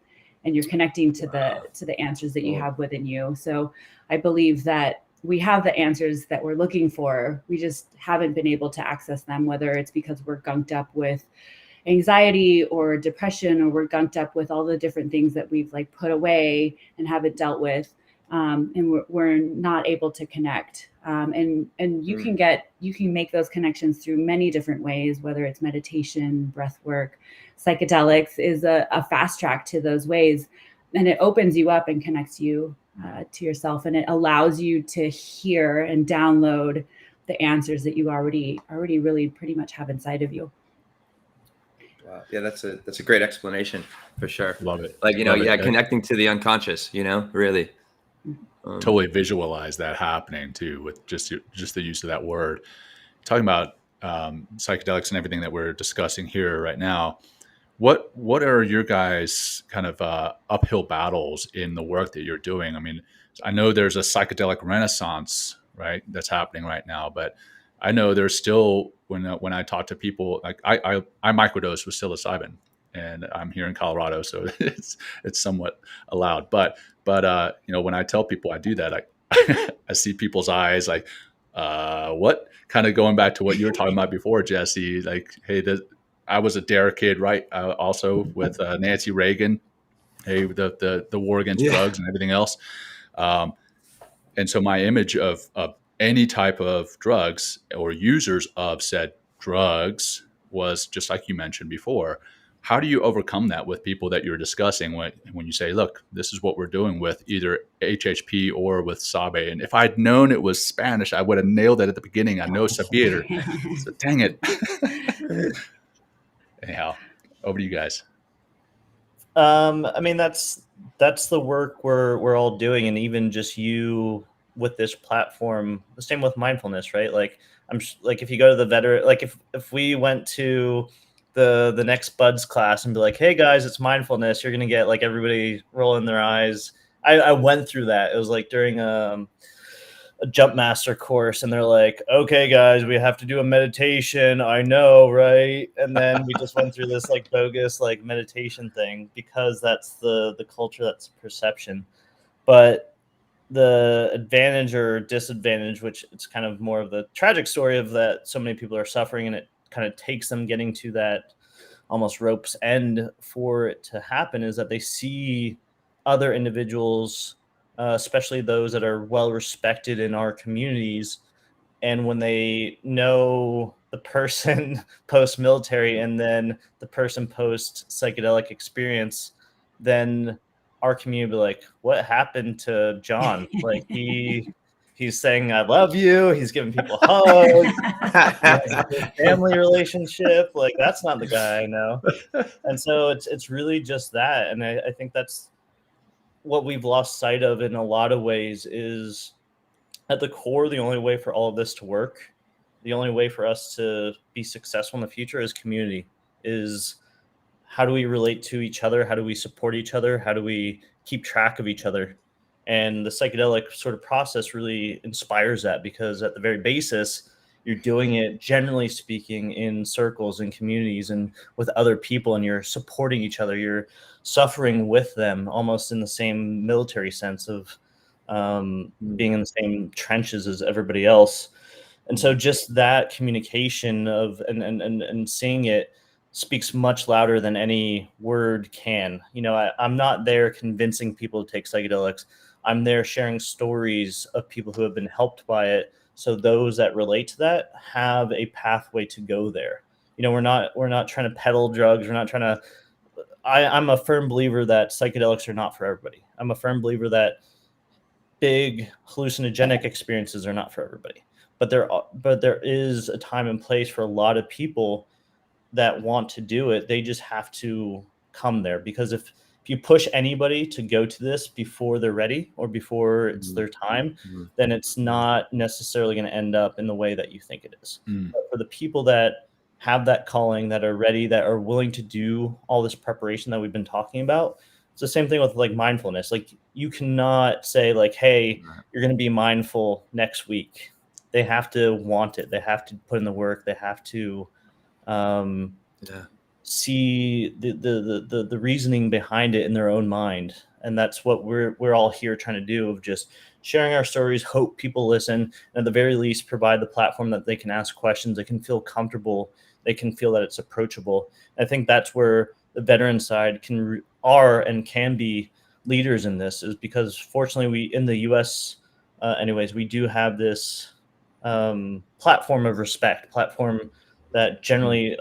and you're connecting to the answers that you have within you. So I believe that we have the answers that we're looking for. We just haven't been able to access them, whether it's because we're gunked up with anxiety or depression, or we're gunked up with all the different things that we've like put away and haven't dealt with. And we're not able to connect. And you can make those connections through many different ways, whether it's meditation, breath work. Psychedelics is a fast track to those ways, and it opens you up and connects you to yourself, and it allows you to hear and download the answers that you already really pretty much have inside of you. Wow. Yeah, that's a great explanation for sure. Love it. Like, Love it. connecting to the unconscious, really. Totally visualize that happening too, with just the use of that word. Talking about psychedelics and everything that we're discussing here right now, what are your guys' kind of uphill battles in the work that you're doing? I mean, I know there's a psychedelic renaissance, right, that's happening right now, but I know there's still, when I talk to people, like I microdose with psilocybin, and I'm here in Colorado, so it's somewhat allowed. But when I tell people I do that, I see people's eyes like, what? Kind of going back to what you were talking about before, Jesse. Like, hey, I was a D.A.R.E kid, right? Also with Nancy Reagan. Hey, the war against drugs and everything else. And so my image of any type of drugs or users of said drugs was just like you mentioned before. How do you overcome that with people that you're discussing when you say, look, this is what we're doing with either HHP or with Sabe? And if I'd known it was Spanish, I would have nailed it at the beginning. I know Sabir. So dang it. Anyhow, over to you guys. I mean, that's the work we're all doing, and even just you with this platform. The same with mindfulness, right? Like, like if you go to the veteran, like if we went to the next Buds class and be like, hey guys, it's mindfulness, you're gonna get like everybody rolling their eyes. I went through that. It was like during a jump master course, and they're like, okay guys, we have to do a meditation. I know, right? And then we just went through this like bogus like meditation thing, because that's the culture, that's perception. But the advantage or disadvantage, which it's kind of more of the tragic story of that so many people are suffering, and it kind of takes them getting to that almost rope's end for it to happen, is that they see other individuals, especially those that are well respected in our communities, and when they know the person post military and then the person post psychedelic experience, then our community will be like, what happened to Jon? Like he's saying I love you, he's giving people hugs, he has a good family relationship, like that's not the guy I know. And so it's really just that. And I think that's what we've lost sight of in a lot of ways, is at the core, the only way for all of this to work, the only way for us to be successful in the future is community. Is how do we relate to each other? How do we support each other? How do we keep track of each other? And the psychedelic sort of process really inspires that, because at the very basis, you're doing it, generally speaking, in circles and communities and with other people, and you're supporting each other. You're suffering with them, almost in the same military sense of being in the same trenches as everybody else. And so just that communication of and seeing it speaks much louder than any word can. I'm not there convincing people to take psychedelics. I'm there sharing stories of people who have been helped by it, so those that relate to that have a pathway to go there. We're not trying to peddle drugs. We're not trying to. I'm a firm believer that psychedelics are not for everybody. I'm a firm believer that big hallucinogenic experiences are not for everybody. But there is a time and place for a lot of people that want to do it. They just have to come there, because if you push anybody to go to this before they're ready or before it's their time, then it's not necessarily going to end up in the way that you think it is. But for the people that have that calling, that are ready, that are willing to do all this preparation that we've been talking about, it's the same thing with like mindfulness. Like, you cannot say like, hey, you're going to be mindful next week. They have to want it. They have to put in the work. They have to see the reasoning behind it in their own mind. And that's what we're all here trying to do, of just sharing our stories, hope people listen, and at the very least provide the platform that they can ask questions, they can feel comfortable, they can feel that it's approachable. I think that's where the veteran side can be leaders in this, is because fortunately we in the US anyways, we do have this platform of respect, platform that generally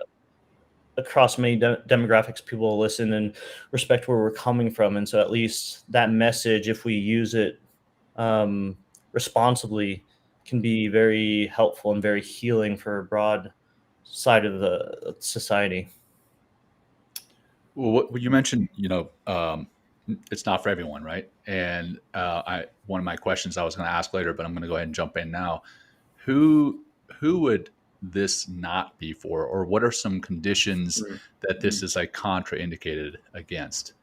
across many demographics, people will listen and respect where we're coming from. And so at least that message, if we use it responsibly can be very helpful and very healing for a broad side of the society. Well, what you mentioned, it's not for everyone, right? And one of my questions I was going to ask later, but I'm going to go ahead and jump in now. Who would this not be for, or what are some conditions that this is like contraindicated against?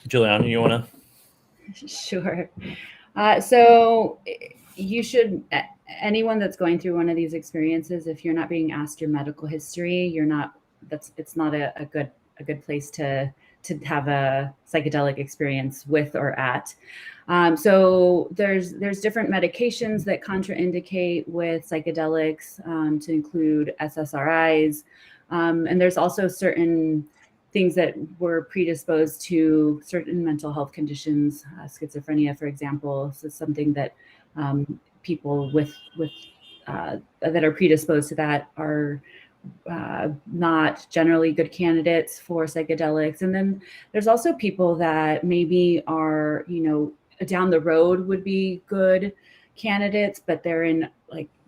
Juliana, you want to? Sure. So you should, anyone that's going through one of these experiences, if you're not being asked your medical history, it's not a good place to have a psychedelic experience with or at. So there's different medications that contraindicate with psychedelics, to include SSRIs. And there's also certain things that were predisposed to certain mental health conditions, schizophrenia, for example. So something that people with that are predisposed to that are not generally good candidates for psychedelics. And then there's also people that maybe are, down the road would be good candidates, but they're in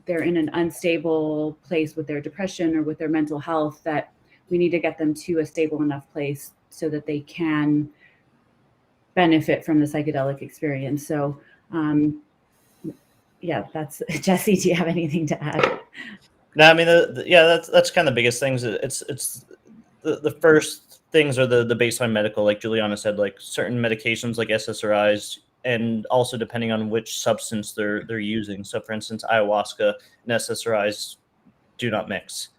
an unstable place with their depression or with their mental health, that we need to get them to a stable enough place so that they can benefit from the psychedelic experience. So, yeah, that's Jesse. Do you have anything to add? No, I mean, that's kind of the biggest things. It's the first things are the baseline medical, like Juliana said, like certain medications like SSRIs, and also depending on which substance they're using. So, for instance, ayahuasca and SSRIs do not mix.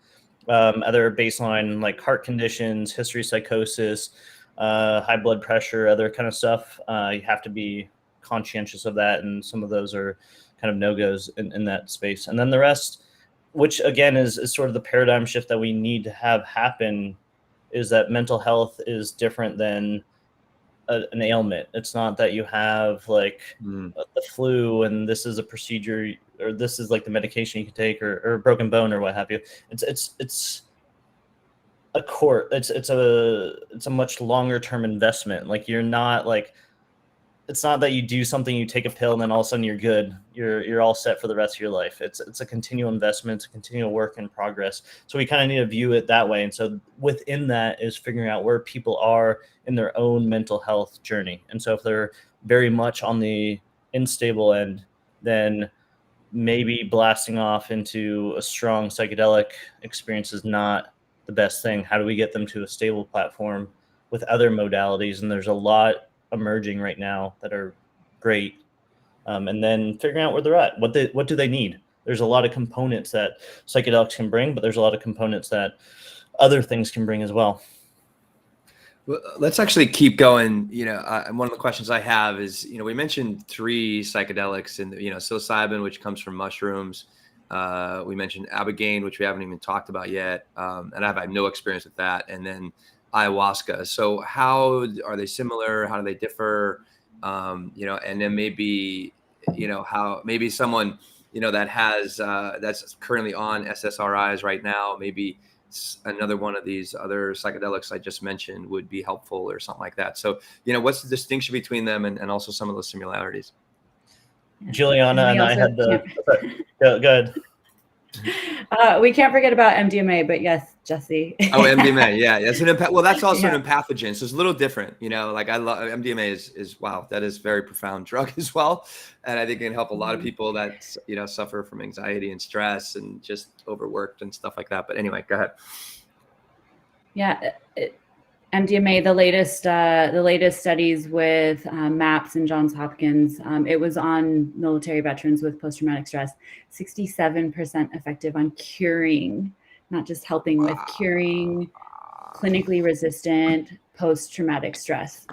Other baseline like heart conditions, history, psychosis, high blood pressure, other kind of stuff. You have to be conscientious of that, and some of those are kind of no-goes in that space. And then the rest, which again is sort of the paradigm shift that we need to have happen, is that mental health is different than an ailment. It's not that you have like the flu and this is a procedure, or this is like the medication you can take, or a broken bone or what have you. It's a court. It's a much longer term investment. Like you're not like, it's not that you do something, you take a pill, and then all of a sudden you're good. You're all set for the rest of your life. It's a continual investment. It's a continual work in progress. So we kind of need to view it that way. And so within that is figuring out where people are in their own mental health journey. And so if they're very much on the unstable end, then maybe blasting off into a strong psychedelic experience is not the best thing. How do we get them to a stable platform with other modalities? And there's a lot emerging right now that are great, and then figuring out where they're at, what do they need. There's a lot of components that psychedelics can bring, but there's a lot of components that other things can bring as well. Well, let's actually keep going. One of the questions I have is, we mentioned 3 psychedelics, and psilocybin, which comes from mushrooms. We mentioned ibogaine, which we haven't even talked about yet, and I've had no experience with that. And then ayahuasca. So how are they similar? How do they differ? And then maybe, how maybe someone, that has, that's currently on SSRIs right now, maybe another one of these other psychedelics I just mentioned would be helpful or something like that. So, what's the distinction between them and also some of those similarities? Juliana and I had go ahead. We can't forget about MDMA, but yes, Jesse. Oh, MDMA, yeah, that's that's also an empathogen, so it's a little different. Like I love MDMA is wow, that is a very profound drug as well, and I think it can help a lot of people that suffer from anxiety and stress and just overworked and stuff like that. But anyway, go ahead. Yeah. MDMA, the latest studies with MAPS and Johns Hopkins, it was on military veterans with post-traumatic stress, 67% effective on curing, not just helping with curing clinically resistant post-traumatic stress.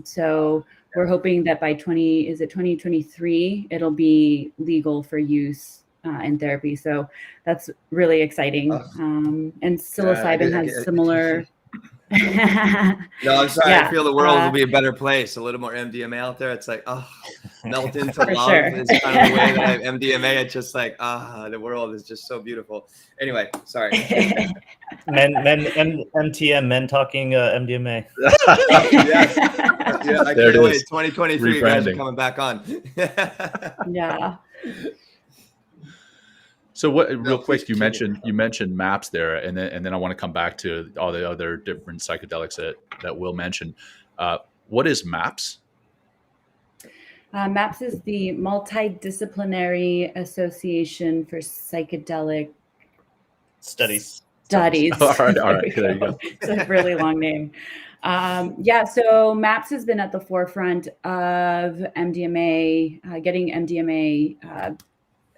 So we're hoping that by 2023, it'll be legal for use in therapy. So that's really exciting. And psilocybin has similar... No, I'm sorry. Yeah. I feel the world will be a better place. A little more MDMA out there. It's like, melt into For love sure. is kind of the way that MDMA. It's just like the world is just so beautiful. Anyway, sorry. MTM, men talking MDMA. Yes. Yeah, I There it can't wait. is. 2023, you guys are Rebranding. coming back on. Yeah. So what? No, Real quick, please continue. you mentioned MAPS there, and then I want to come back to all the other different psychedelics that Will mentioned. What is MAPS? MAPS is the Multidisciplinary Association for Psychedelic Studies. Studies. All right, there you go. It's a really long name. So MAPS has been at the forefront of MDMA, getting MDMA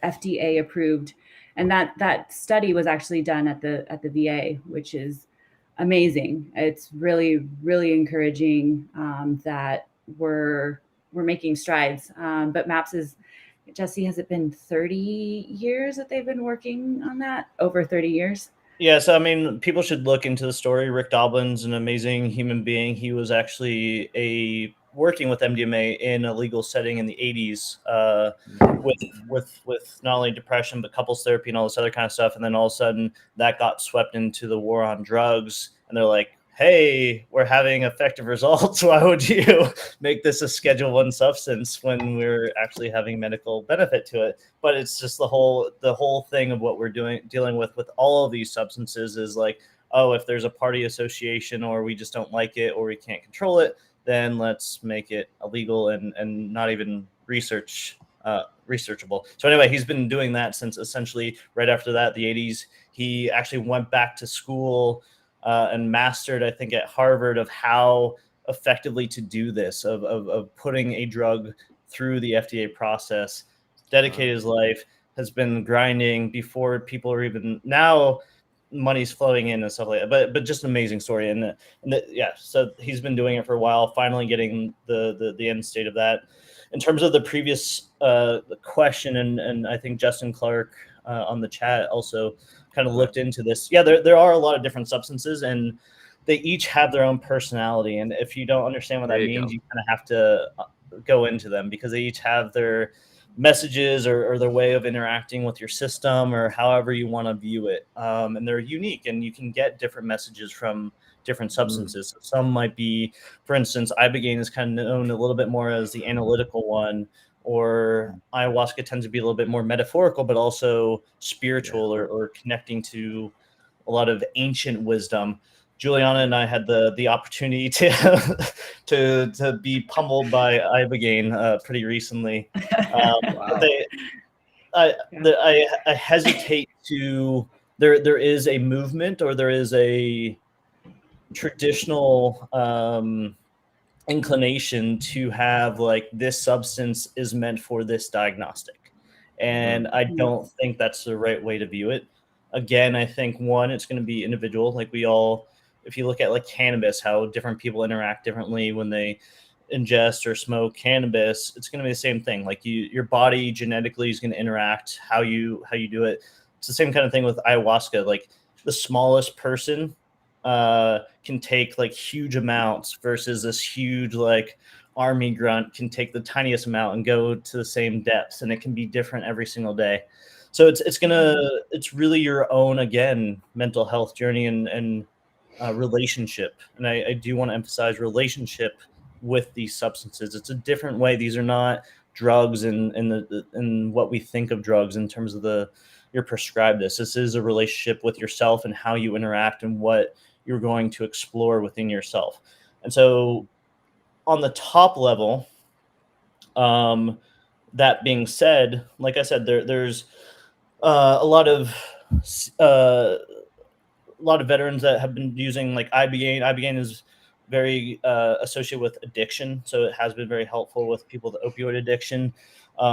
FDA approved, and that study was actually done at the VA, which is amazing. It's really encouraging that we're making strides. But MAPS is, Jesse, has it been 30 years that they've been working on that? Over 30 years? Yeah, so I mean, people should look into the story. Rick Doblin's an amazing human being. He was actually working with MDMA in a legal setting in the 80s with not only depression, but couples therapy and all this other kind of stuff. And then all of a sudden that got swept into the war on drugs. And they're like, hey, we're having effective results. Why would you make this a Schedule 1 substance when we're actually having medical benefit to it? But it's just the whole thing of what we're dealing with all of these substances is like, oh, if there's a party association or we just don't like it or we can't control it, then let's make it illegal and not even researchable. So anyway, he's been doing that since essentially right after that, the 80s. He actually went back to school and mastered, I think, at Harvard of how effectively to do this, of putting a drug through the FDA process. Dedicated his life, has been grinding before people are even now. Money's flowing in and stuff like that, but just an amazing story. And so he's been doing it for a while, finally getting the end state of that. In terms of the previous question, and I think Justin Clark on the chat also kind of looked into this. Yeah, there are a lot of different substances, and they each have their own personality. And if you don't understand what that means, you kind of have to go into them because they each have their messages or their way of interacting with your system or however you want to view it. And they're unique, and you can get different messages from different substances. So some might be, for instance, ibogaine is kind of known a little bit more as the analytical one, or ayahuasca tends to be a little bit more metaphorical, but also spiritual or connecting to a lot of ancient wisdom. Juliana and I had the opportunity to be pummeled by ibogaine pretty recently. Wow. I hesitate to. There is a movement, or there is a traditional inclination to have like this substance is meant for this diagnostic, and I don't think that's the right way to view it. Again, I think one, it's going to be individual. Like we all, if you look at like cannabis, how different people interact differently when they ingest or smoke cannabis, it's going to be the same thing. Like your body genetically is going to interact how you do it. It's the same kind of thing with ayahuasca. Like the smallest person can take like huge amounts versus this huge like army grunt can take the tiniest amount and go to the same depths, and it can be different every single day. So it's really your own, again, mental health journey and relationship. And I do want to emphasize relationship with these substances. It's a different way. These are not drugs in what we think of drugs in terms of you're prescribed this. This is a relationship with yourself and how you interact and what you're going to explore within yourself. And so on the top level, that being said, like I said, there's a lot of veterans that have been using like ibogaine. Ibogaine is very associated with addiction, so it has been very helpful with people with opioid addiction.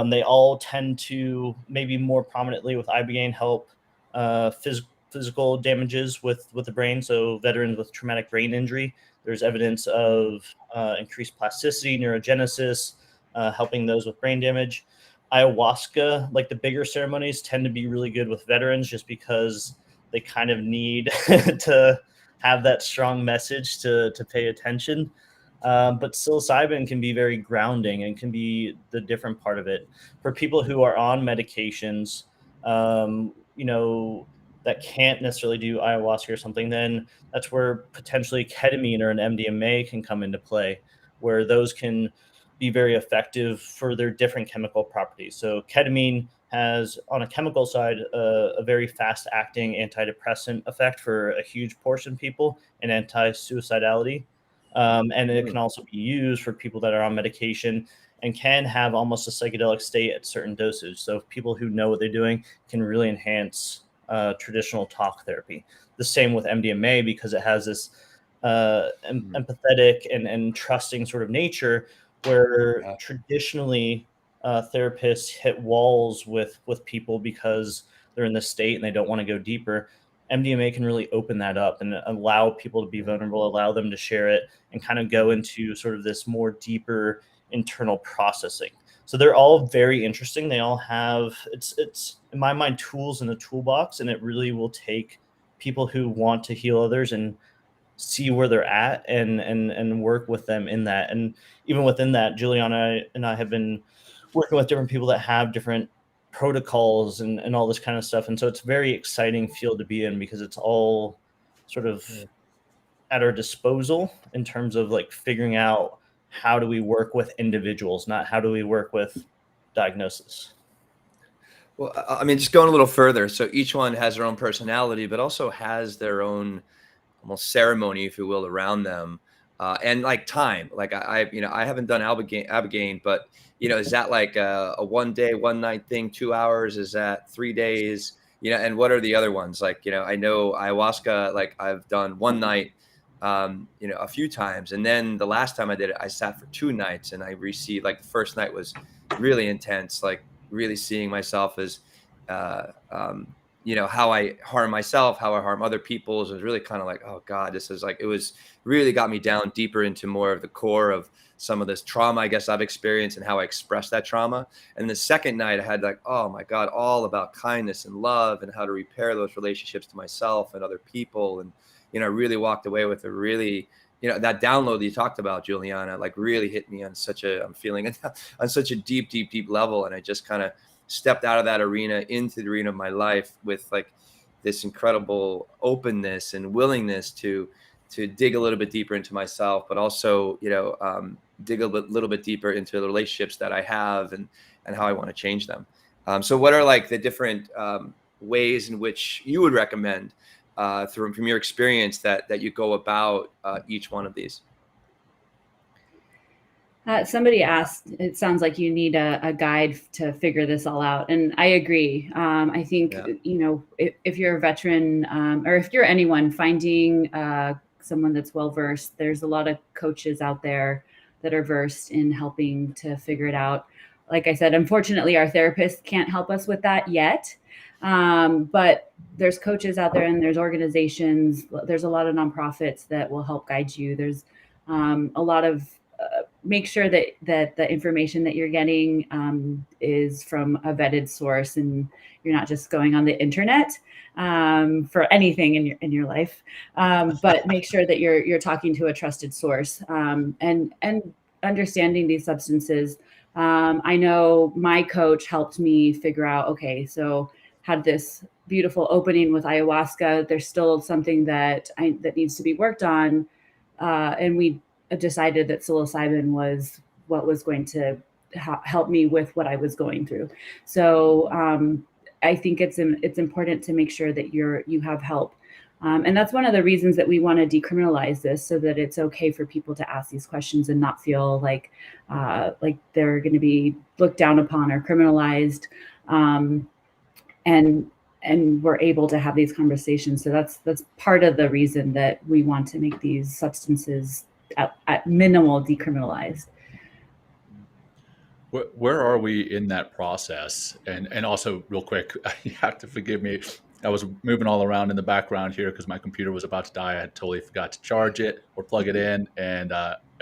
They all tend to, maybe more prominently with ibogaine, help physical damages with the brain. So veterans with traumatic brain injury, there's evidence of increased plasticity, neurogenesis, helping those with brain damage. Ayahuasca, like the bigger ceremonies, tend to be really good with veterans just because they kind of need to have that strong message to pay attention. But psilocybin can be very grounding and can be the different part of it. For people who are on medications, that can't necessarily do ayahuasca or something, then that's where potentially ketamine or an MDMA can come into play, where those can be very effective for their different chemical properties. So ketamine has, on a chemical side, a very fast-acting antidepressant effect for a huge portion of people, and anti-suicidality. And it can also be used for people that are on medication and can have almost a psychedelic state at certain dosage. So people who know what they're doing can really enhance traditional talk therapy. The same with MDMA, because it has this empathetic and trusting sort of nature, where traditionally therapists hit walls with people because they're in this state and they don't want to go deeper. MDMA can really open that up and allow people to be vulnerable, allow them to share it, and kind of go into sort of this more deeper internal processing. So they're all very interesting. They all have, it's in my mind, tools in a toolbox, and it really will take people who want to heal others and see where they're at and work with them in that. And even within that, Juliana and I have been working with different people that have different protocols and all this kind of stuff. And so it's a very exciting field to be in, because it's all sort of at our disposal in terms of like figuring out how do we work with individuals, not how do we work with diagnosis. Well, I mean, just going a little further. So each one has their own personality, but also has their own almost ceremony, if you will, around them. And like time, like I haven't done Ibogaine, but is that like a 1 day, 1 night thing, 2 hours? Is that 3 days? And what are the other ones? Like, I know ayahuasca, like I've done 1 night, a few times. And then the last time I did it, I sat for 2 nights, and I received, like, the first night was really intense, like really seeing myself as, how I harm myself, how I harm other people. It was really kind of like, oh God, this is like, it was really got me down deeper into more of the core of some of this trauma, I guess, I've experienced and how I express that trauma. And the second night I had like, oh my God, all about kindness and love and how to repair those relationships to myself and other people. And, I really walked away with a really, that download that you talked about, Juliana, like really hit me on I'm feeling on such a deep, deep, deep level. And I just kind of stepped out of that arena into the arena of my life with like this incredible openness and willingness to dig a little bit deeper into myself, but also, dig a little bit deeper into the relationships that I have and how I want to change them. So what are like the different ways in which you would recommend from your experience that you go about each one of these? Somebody asked, it sounds like you need a guide to figure this all out. And I agree. I think, if you're a veteran or if you're anyone, finding someone that's well-versed, there's a lot of coaches out there that are versed in helping to figure it out. Like I said, unfortunately, our therapists can't help us with that yet. But there's coaches out there, and there's organizations. There's a lot of nonprofits that will help guide you. There's a lot of make sure that the information that you're getting is from a vetted source, and you're not just going on the internet for anything in your life. But make sure that you're talking to a trusted source and understanding these substances. I know my coach helped me figure out, okay, so had this beautiful opening with ayahuasca. There's still something that needs to be worked on, and we decided that psilocybin was what was going to help me with what I was going through. So I think it's important to make sure that you have help. And that's one of the reasons that we want to decriminalize this, so that it's okay for people to ask these questions and not feel like they're going to be looked down upon or criminalized. And we're able to have these conversations. So that's part of the reason that we want to make these substances at minimal decriminalized. Where are we in that process? And also, real quick, you have to forgive me. I was moving all around in the background here because my computer was about to die. I had totally forgot to charge it or plug it in, and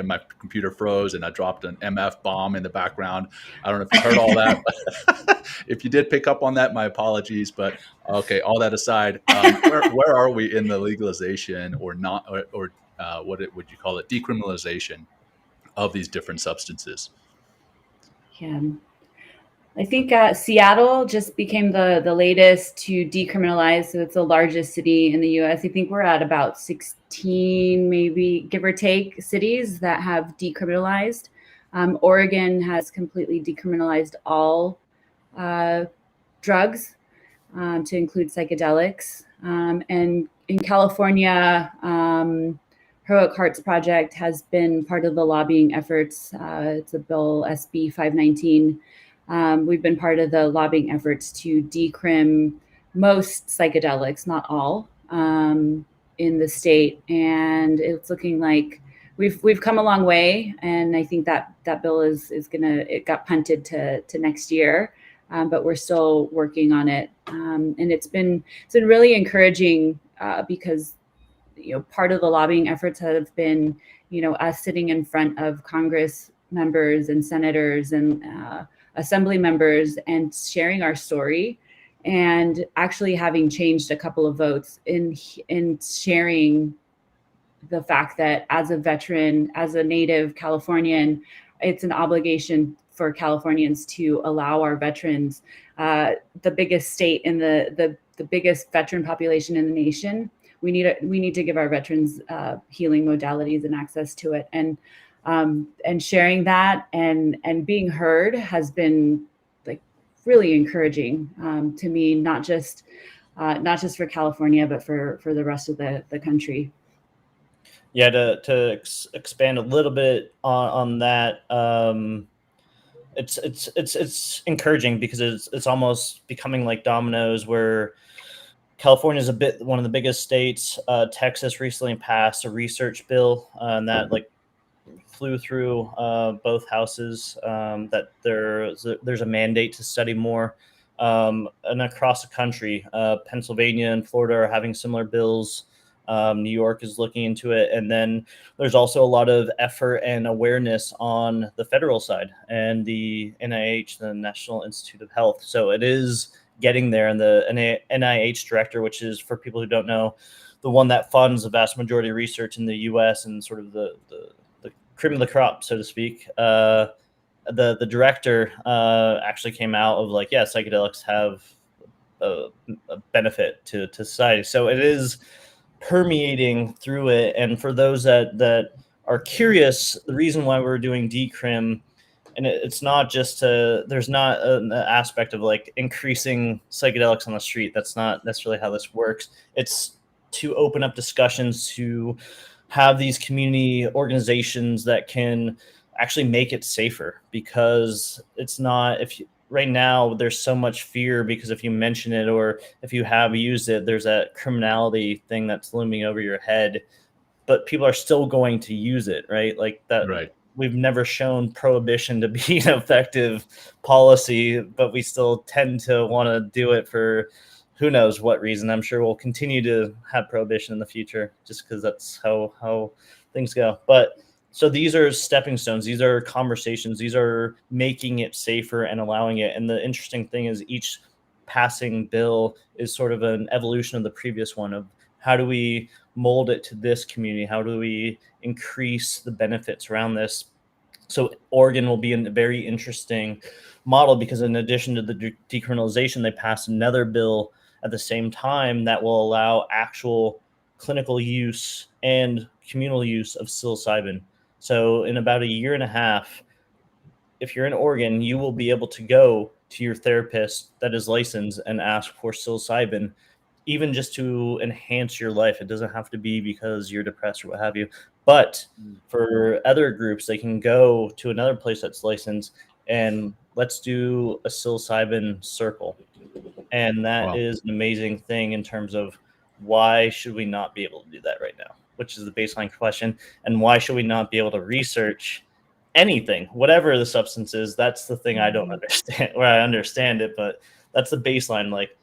my computer froze, and I dropped an MF bomb in the background. I don't know if you heard all that. But if you did pick up on that, my apologies. But okay, all that aside, where are we in the legalization or not, or what would you call it, decriminalization of these different substances? Yeah. I think Seattle just became the latest to decriminalize. So it's the largest city in the U.S. I think we're at about 16, maybe give or take, cities that have decriminalized. Oregon has completely decriminalized all drugs, to include psychedelics. And in California, Heroic Hearts Project has been part of the lobbying efforts. It's a bill SB 519. We've been part of the lobbying efforts to decrim most psychedelics, not all, in the state. And it's looking like we've come a long way. And I think that bill it got punted to next year. But we're still working on it. And it's been really encouraging because, part of the lobbying efforts have been, us sitting in front of Congress members and senators and assembly members and sharing our story, and actually having changed a couple of votes in sharing the fact that as a veteran, as a native Californian, it's an obligation for Californians to allow our veterans, the biggest state in the biggest veteran population in the nation. We need to give our veterans healing modalities and access to it. And sharing that and being heard has been like really encouraging to me, not just for California, but for the rest of the country. Yeah, to expand a little bit on that, it's encouraging because it's almost becoming like dominoes, where California is one of the biggest states. Texas recently passed a research bill, and that flew through both houses, that there's a mandate to study more, and across the country, Pennsylvania and Florida are having similar bills. New York is looking into it. And then there's also a lot of effort and awareness on the federal side and the NIH, the National Institute of Health. So it is getting there. And the NIH director, which is, for people who don't know, the one that funds the vast majority of research in the US and sort of the cream of the crop, so to speak, the director actually came out of psychedelics have a benefit to society. So it is permeating through it. And for those that are curious, the reason why we're doing decrim, and it's not just there's not an aspect of increasing psychedelics on the street. That's not necessarily how this works. It's to open up discussions, to have these community organizations that can actually make it safer, because it's not, right now there's so much fear, because if you mention it or if you have used it, there's that criminality thing that's looming over your head, but people are still going to use it, right? Like that. Right. We've never shown prohibition to be an effective policy, but we still tend to want to do it for who knows what reason. I'm sure we'll continue to have prohibition in the future just because that's how things go. But so these are stepping stones. These are conversations. These are making it safer and allowing it. And the interesting thing is each passing bill is sort of an evolution of the previous one, of how do we mold it to this community? How do we increase the benefits around this? So Oregon will be a very interesting model, because in addition to the decriminalization, they passed another bill at the same time that will allow actual clinical use and communal use of psilocybin. So in about a year and a half, if you're in Oregon, you will be able to go to your therapist that is licensed and ask for psilocybin, even just to enhance your life. It doesn't have to be because you're depressed or what have you. But for other groups, they can go to another place that's licensed and let's do a psilocybin circle. And that is an amazing thing in terms of why should we not be able to do that right now, which is the baseline question. And why should we not be able to research anything, whatever the substance is? That's the thing I don't understand, or I understand it, but that's the baseline. Like,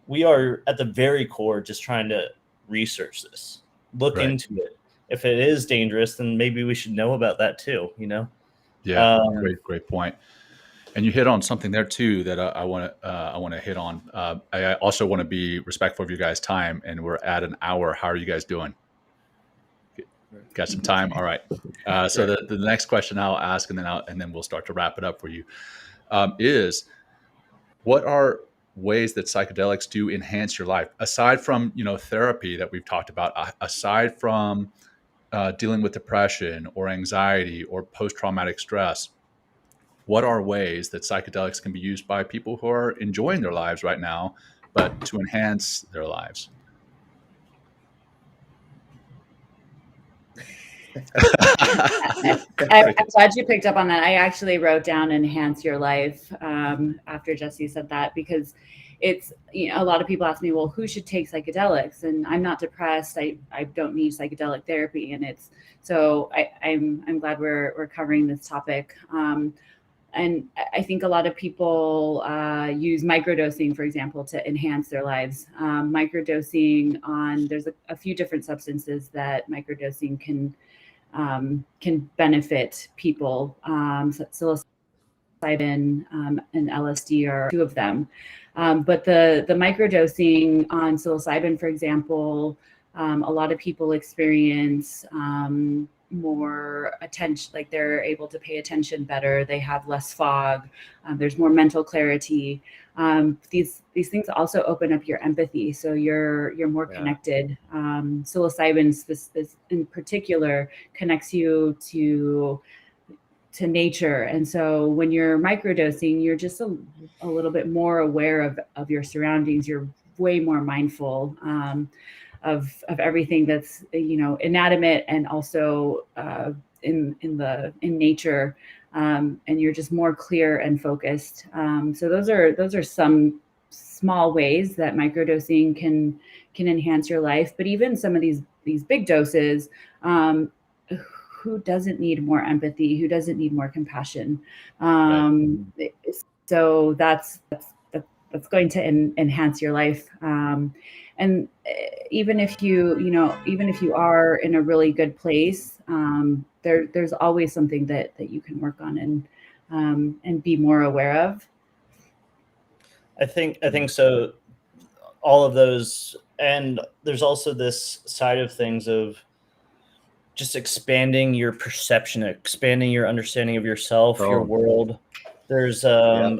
we are at the very core just trying to research this, look into it. If it is dangerous, then maybe we should know about that too, you know? Yeah, great point. And you hit on something there too that I want to hit on. I also want to be respectful of your guys' time, and we're at an hour. How are you guys doing? Got some time. All right. So the next question I'll ask, and then we'll start to wrap it up for you, is what are ways that psychedelics do enhance your life aside from therapy that we've talked about, aside from dealing with depression or anxiety or post-traumatic stress? What are ways that psychedelics can be used by people who are enjoying their lives right now, but to enhance their lives? I'm glad you picked up on that. I actually wrote down enhance your life after Jesse said that, because it's, a lot of people ask me, well, who should take psychedelics? And I'm not depressed. I don't need psychedelic therapy. And I'm glad we're covering this topic. And I think a lot of people use microdosing, for example, to enhance their lives. Microdosing there's a few different substances that microdosing can benefit people. Psilocybin and LSD are two of them. But the microdosing on psilocybin, for example, a lot of people experience more attention, like they're able to pay attention better. They have less fog. There's more mental clarity. These things also open up your empathy, so you're more connected. Psilocybin, this in particular, connects you to nature, and so when you're microdosing, you're just a little bit more aware of your surroundings. You're way more mindful of everything that's inanimate and also in nature, and you're just more clear and focused. So those are some small ways that microdosing can enhance your life. But even some of these big doses, who doesn't need more empathy? Who doesn't need more compassion? So that's going to enhance your life. And even if you are in a really good place, there's always something that you can work on and be more aware of. I think so. All of those, and there's also this side of things of just expanding your perception, expanding your understanding of yourself, your world. There's I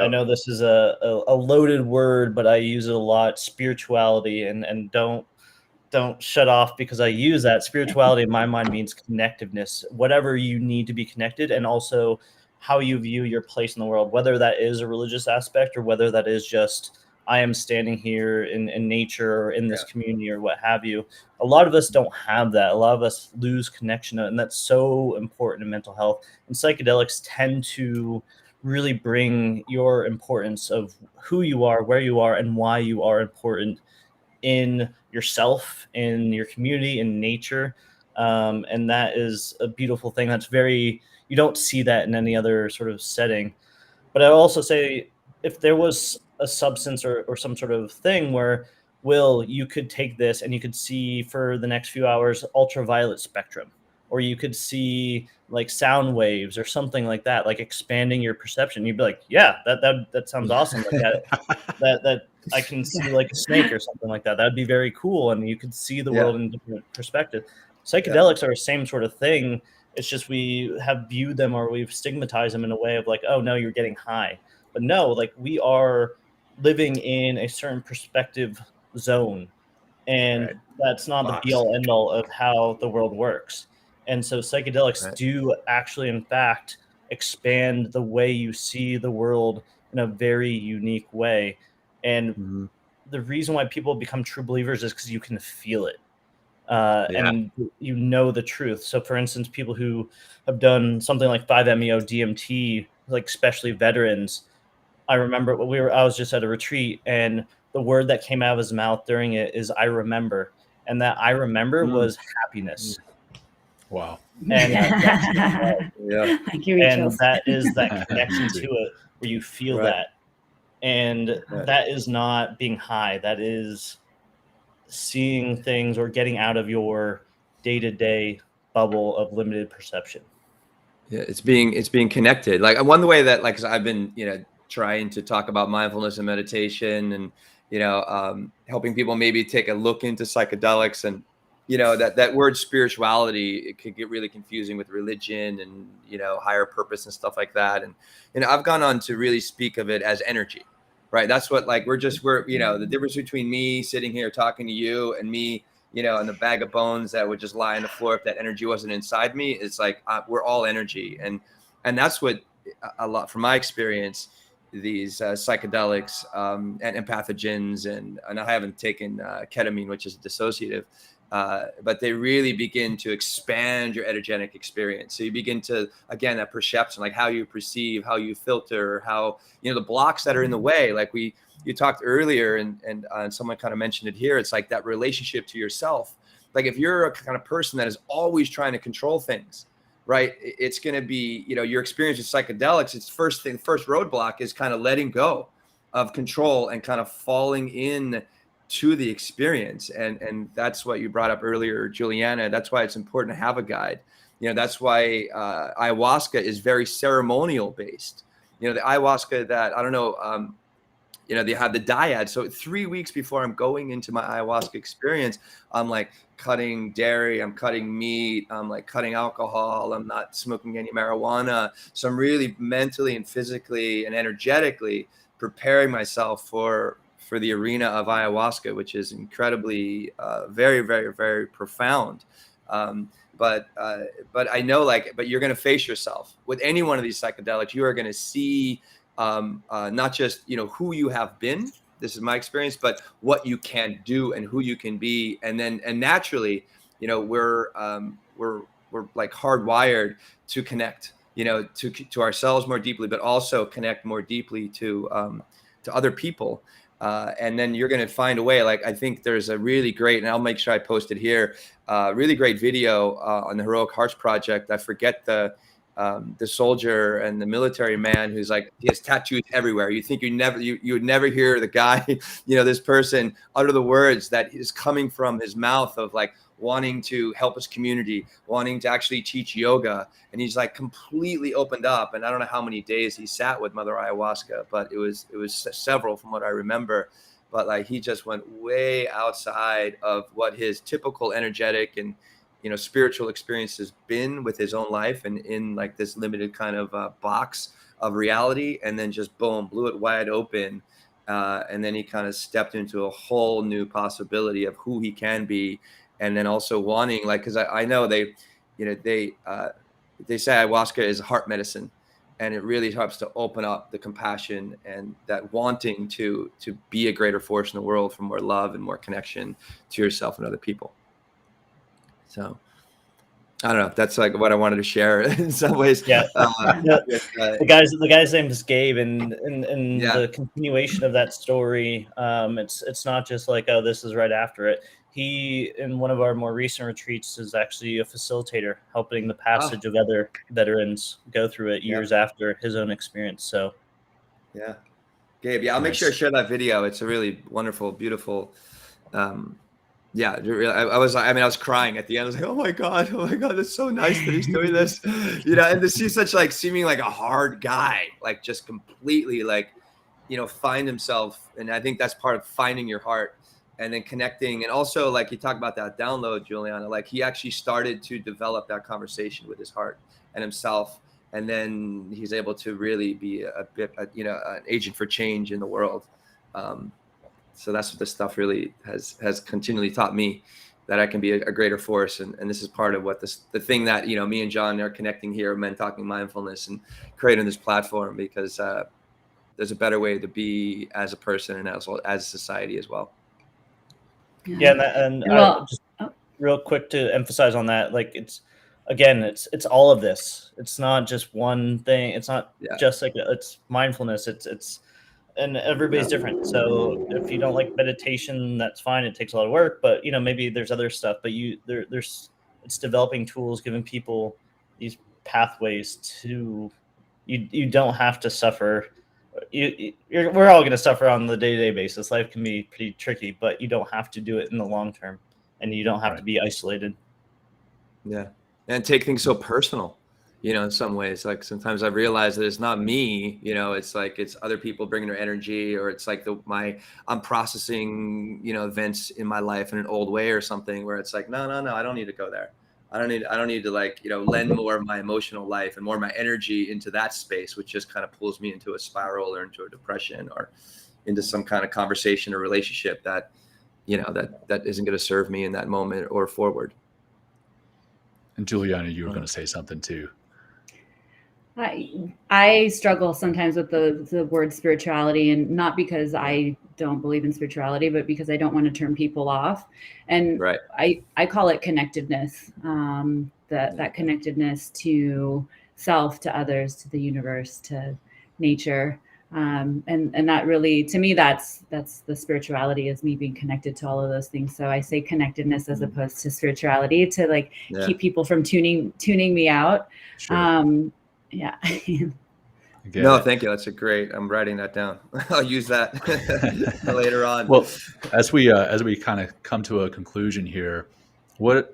know this is a loaded word, but I use it a lot. Spirituality, and don't shut off because I use that. Spirituality in my mind means connectiveness, whatever you need to be connected, and also how you view your place in the world, whether that is a religious aspect or whether that is just I am standing here in nature or in this community or what have you. A lot of us don't have that. A lot of us lose connection, and that's so important in mental health. And psychedelics tend to really bring your importance of who you are, where you are, and why you are important in yourself, in your community, in nature. And that is a beautiful thing. You don't see that in any other sort of setting. But I will also say, if there was a substance or some sort of thing where, Will, you could take this and you could see for the next few hours ultraviolet spectrum, or you could see like sound waves or something like that, like expanding your perception. You'd be like, yeah, that sounds awesome. Like that I can see like a snake or something like that. That'd be very cool. And you could see the world in a different perspective. Psychedelics are the same sort of thing. It's just we have viewed them or we've stigmatized them in a way of like, oh no, you're getting high. But no, like we are living in a certain perspective zone, and that's not the be all end all of how the world works. And so psychedelics do actually, in fact, expand the way you see the world in a very unique way. And the reason why people become true believers is because you can feel it. And you know the truth. So for instance, people who have done something like 5-MeO DMT, like especially veterans, I remember I was just at a retreat, and the word that came out of his mouth during it is "I remember," and that "I remember" was happiness. Wow. And and that is that connection to it where you feel that, and that is not being high. That is seeing things or getting out of your day-to-day bubble of limited perception. Yeah, it's being connected. Like one way that, like, 'cause I've been trying to talk about mindfulness and meditation, and helping people maybe take a look into psychedelics, and that word spirituality, it could get really confusing with religion and, higher purpose and stuff like that. And I've gone on to really speak of it as energy, right? That's what, like, we're the difference between me sitting here talking to you and me, and the bag of bones that would just lie on the floor if that energy wasn't inside me. It's like, we're all energy. And that's what a lot, from my experience, these psychedelics and pathogens, and I haven't taken ketamine, which is dissociative, but they really begin to expand your entheogenic experience. So you begin to, again, that perception, like how you perceive, how you filter, how, the blocks that are in the way, like you talked earlier, and someone kind of mentioned it here. It's like that relationship to yourself. Like if you're a kind of person that is always trying to control things, right, it's going to be, your experience with psychedelics, it's first roadblock is kind of letting go of control and kind of falling in to the experience. And that's what you brought up earlier, Juliana. That's why it's important to have a guide. That's why ayahuasca is very ceremonial based. The ayahuasca that, I don't know, they have the dyad. So 3 weeks before I'm going into my ayahuasca experience, I'm like cutting dairy, I'm cutting meat, I'm like cutting alcohol, I'm not smoking any marijuana. So I'm really mentally and physically and energetically preparing myself for the arena of ayahuasca, which is incredibly, very, very, very profound. But I know, but you're going to face yourself with any one of these psychedelics. You are going to see not just, who you have been, this is my experience, but what you can do and who you can be. And naturally, we're like hardwired to connect, to ourselves more deeply, but also connect more deeply to other people. And then you're going to find a way. Like, I think there's a really great, and I'll make sure I post it here, really great video on the Heroic Hearts Project. I forget the soldier and the military man who's like, he has tattoos everywhere. You think you would never hear the guy, this person utter the words that is coming from his mouth of like wanting to help his community, wanting to actually teach yoga. And he's like completely opened up. And I don't know how many days he sat with Mother Ayahuasca, but it was several from what I remember. But like, he just went way outside of what his typical energetic and, spiritual experience has been with his own life, and in like this limited kind of box of reality, and then just boom, blew it wide open. And then he kind of stepped into a whole new possibility of who he can be. And then also wanting, like, cause I know they say ayahuasca is heart medicine, and it really helps to open up the compassion and that wanting to be a greater force in the world for more love and more connection to yourself and other people. So I don't know. That's like what I wanted to share in some ways. Yeah. The guy's name is Gabe, and the continuation of that story. It's not just like, oh, this is right after it. He, in one of our more recent retreats, is actually a facilitator, helping the passage of other veterans go through it years after his own experience. So, yeah, Gabe. Yeah, I'll make sure I share that video. It's a really wonderful, beautiful. I was crying at the end. I was like, oh my God, that's so nice that he's doing this, and to see such like seeming like a hard guy, like just completely like, find himself. And I think that's part of finding your heart and then connecting. And also, like, you talk about that download, Juliana, like he actually started to develop that conversation with his heart and himself. And then he's able to really be an agent for change in the world. So that's what this stuff really has continually taught me, that I can be a greater force. And this is part of what the thing that, me and Jon are connecting here, Men Talking Mindfulness, and creating this platform, because there's a better way to be as a person and as a society as well. Just real quick to emphasize on that, like it's all of this. It's not just one thing. It's not just like, it's mindfulness. It's and everybody's different. So if you don't like meditation, that's fine. It takes a lot of work, but maybe there's other stuff. But it's developing tools, giving people these pathways to. You don't have to suffer. We're all going to suffer on the day-to-day basis. Life can be pretty tricky, but you don't have to do it in the long term, and you don't have to be isolated. Yeah, and take things so personal. in some ways. Like sometimes I've realized that it's not me, it's like it's other people bringing their energy, or it's like I'm processing, events in my life in an old way or something, where it's like, no, I don't need to go there. I don't need to like, lend more of my emotional life and more of my energy into that space, which just kind of pulls me into a spiral or into a depression or into some kind of conversation or relationship that, that isn't going to serve me in that moment or forward. And Juliana, you were going to say something too. I struggle sometimes with the word spirituality, and not because I don't believe in spirituality, but because I don't want to turn people off. And right. I call it connectedness, that connectedness to self, to others, to the universe, to nature. And that really, to me, that's the spirituality, is me being connected to all of those things. So I say connectedness as opposed to spirituality, to like keep people from tuning me out. Sure. Yeah. No, thank you. That's I'm writing that down. I'll use that later on. Well, as we kind of come to a conclusion here, a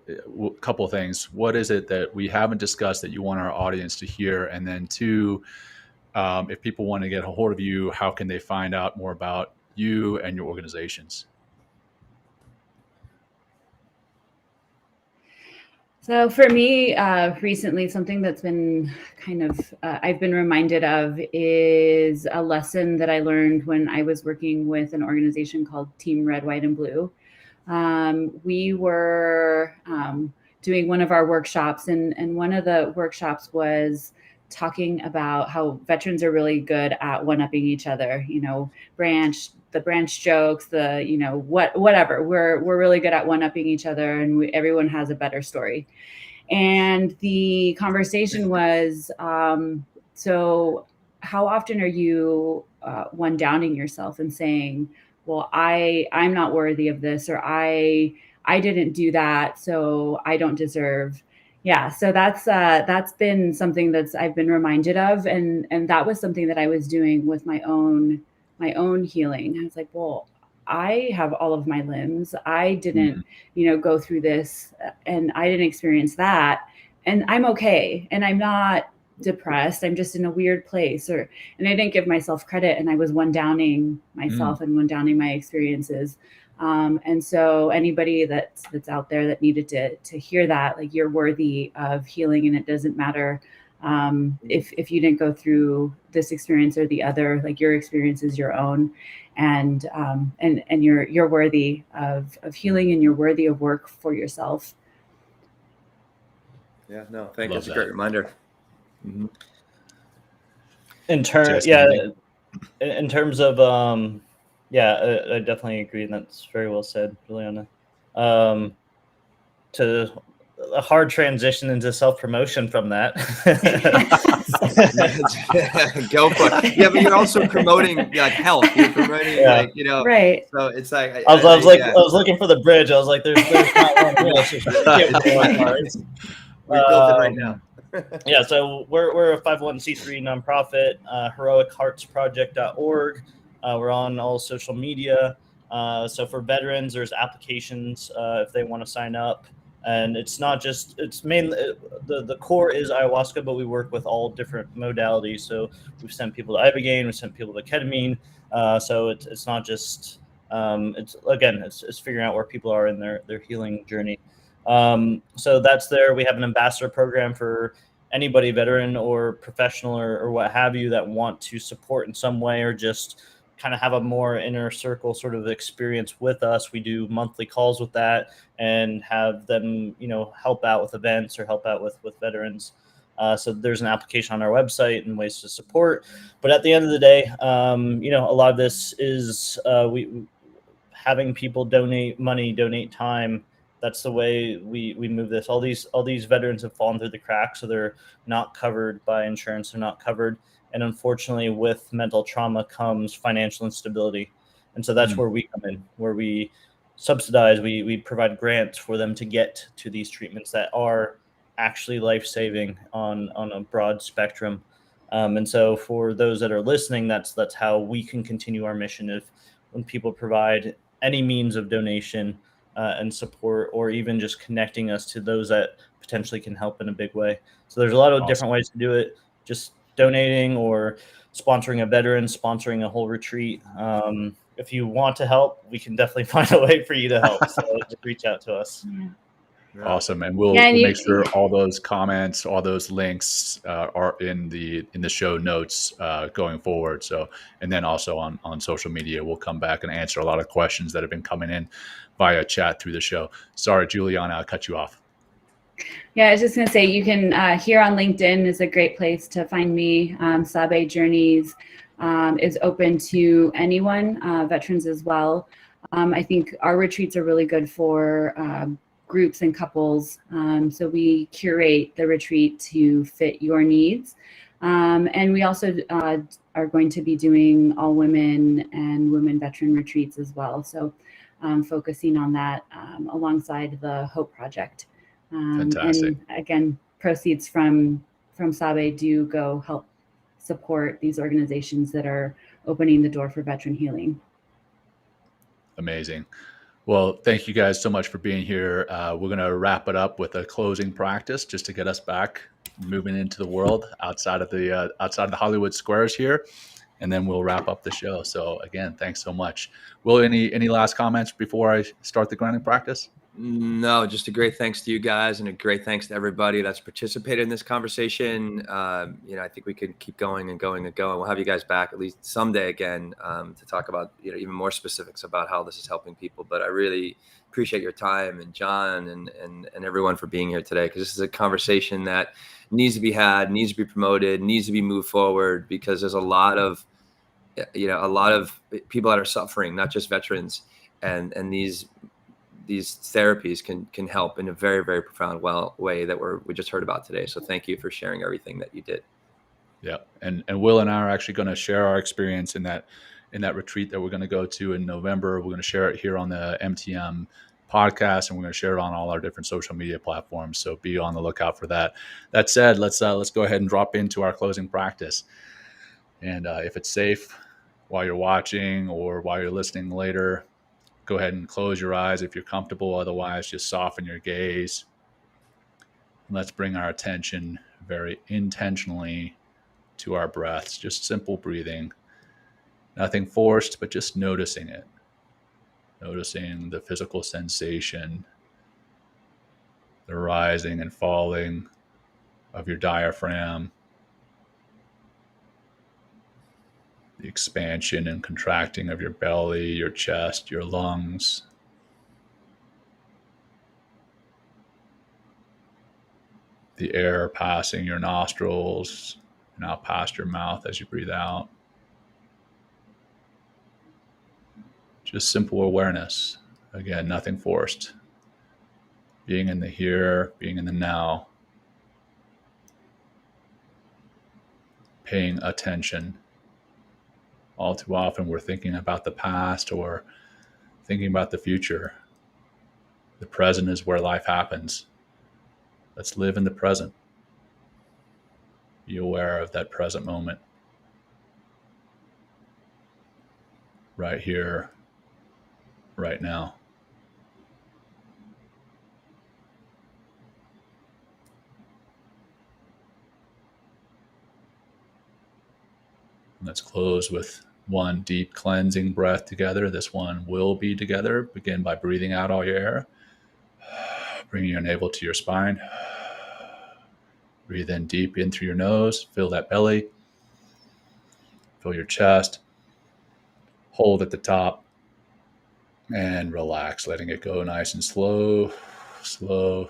couple of things. What is it that we haven't discussed that you want our audience to hear? And then two, if people want to get a hold of you, how can they find out more about you and your organizations? So for me, recently, something that's been kind of, I've been reminded of, is a lesson that I learned when I was working with an organization called Team Red, White, and Blue. We were doing one of our workshops, and one of the workshops was talking about how veterans are really good at one-upping each other, the branch jokes, whatever. We're really good at one-upping each other, and everyone has a better story. And the conversation was, so how often are you one-downing yourself and saying, well, I'm not worthy of this, or I didn't do that, so I don't deserve. Yeah, so that's been something I've been reminded of, and that was something that I was doing with my own healing. I was like, well, I have all of my limbs. I didn't, go through this, and I didn't experience that, and I'm okay, and I'm not depressed. I'm just in a weird place, and I didn't give myself credit, and I was one-downing myself and one-downing my experiences. And so anybody that's out there that needed to hear that, like, you're worthy of healing, and it doesn't matter if you didn't go through this experience or the other, like, your experience is your own, and you're worthy of healing, and you're worthy of work for yourself. Yeah, no, thank you. That's a great reminder. Mm-hmm. In terms of I definitely agree, and that's very well said, Juliana. To a hard transition into self-promotion from that. Go for it. Yeah, but you're also promoting like health. You're promoting right. So it's like I was looking for the bridge. I was like, there's not one here. We built it right now. Yeah, so we're a 501c3 nonprofit, heroicheartsproject.org. We're on all social media. So for veterans, there's applications if they want to sign up. And it's not just, it's mainly, the core is ayahuasca, but we work with all different modalities. So we've sent people to ibogaine, we've sent people to ketamine. So it's not just, it's figuring out where people are in their healing journey. So that's there. We have an ambassador program for anybody, veteran or professional or what have you, that want to support in some way, or just kind of have a more inner circle sort of experience with us. We do monthly calls with that and have them, help out with events or help out with veterans. So there's an application on our website and ways to support. But at the end of the day, a lot of this is we having people donate money, donate time. That's the way we move this. All these veterans have fallen through the cracks, so they're not covered by insurance. They're not covered. And unfortunately, with mental trauma comes financial instability. And so that's where we come in, where we subsidize, we provide grants for them to get to these treatments that are actually life-saving on a broad spectrum. And so for those that are listening, that's how we can continue our mission. When people provide any means of donation, and support, or even just connecting us to those that potentially can help in a big way. So there's a lot of different ways to do it. Just donating or sponsoring a veteran, sponsoring a whole retreat. If you want to help, we can definitely find a way for you to help. So just reach out to us. Yeah. Awesome. And we'll make sure all those comments, all those links are in the show notes going forward. So, and then also on social media, we'll come back and answer a lot of questions that have been coming in via chat through the show. Sorry, Juliana, I cut you off. Yeah, I was just going to say, you can, here on LinkedIn is a great place to find me. Sabe Journeys is open to anyone, veterans as well. I think our retreats are really good for groups and couples. So we curate the retreat to fit your needs. And we also are going to be doing all women and women veteran retreats as well. So focusing on that alongside the Hope Project. Fantastic. And again, proceeds from Sabe do go help support these organizations that are opening the door for veteran healing. Amazing. Well, thank you guys so much for being here. We're going to wrap it up with a closing practice just to get us back moving into the world outside of the Hollywood squares here, and then we'll wrap up the show. So again, thanks so much. Will, any last comments before I start the grounding practice? No, just a great thanks to you guys, and a great thanks to everybody that's participated in this conversation. I think we could keep going and going and going. We'll have you guys back at least someday again to talk about even more specifics about how this is helping people. But I really appreciate your time, and Jon and everyone for being here today, because this is a conversation that needs to be had, needs to be promoted, needs to be moved forward, because there's a lot of people that are suffering, not just veterans, and these therapies can help in a very, very profound way that we just heard about today. So thank you for sharing everything that you did. Yeah. And Will and I are actually going to share our experience in that retreat that we're going to go to in November. We're going to share it here on the MTM podcast, and we're going to share it on all our different social media platforms. So be on the lookout for that. That said, let's go ahead and drop into our closing practice. And if it's safe while you're watching or while you're listening later, go ahead and close your eyes if you're comfortable. Otherwise, just soften your gaze. Let's bring our attention very intentionally to our breaths. Just simple breathing. Nothing forced, but just noticing it. Noticing the physical sensation, the rising and falling of your diaphragm, the expansion and contracting of your belly, your chest, your lungs. The air passing your nostrils and out past your mouth as you breathe out. Just simple awareness. Again, nothing forced. Being in the here, being in the now. Paying attention. All too often we're thinking about the past or thinking about the future. The present is where life happens. Let's live in the present. Be aware of that present moment. Right here, right now. Let's close with one deep cleansing breath together. This one will be together. Begin by breathing out all your air. Bringing your navel to your spine. Breathe in deep in through your nose. Fill that belly. Fill your chest. Hold at the top. And relax, letting it go nice and slow, slow,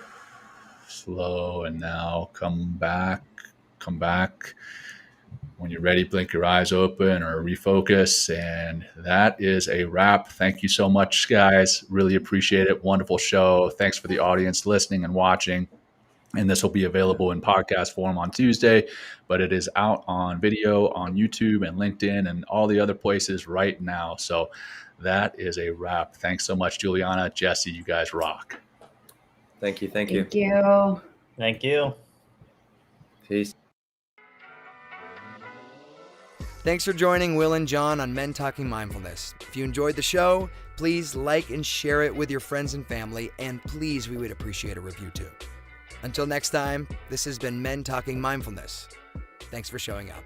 slow. And now come back. When you're ready, blink your eyes open or refocus. And that is a wrap. Thank you so much, guys. Really appreciate it. Wonderful show. Thanks for the audience listening and watching. And this will be available in podcast form on Tuesday, but it is out on video on YouTube and LinkedIn and all the other places right now. So that is a wrap. Thanks so much, Juliana. Jesse, you guys rock. Thank you. Thank you. Thank you. Peace. Thanks for joining Will and Jon on Men Talking Mindfulness. If you enjoyed the show, please like and share it with your friends and family, and please, we would appreciate a review too. Until next time, this has been Men Talking Mindfulness. Thanks for showing up.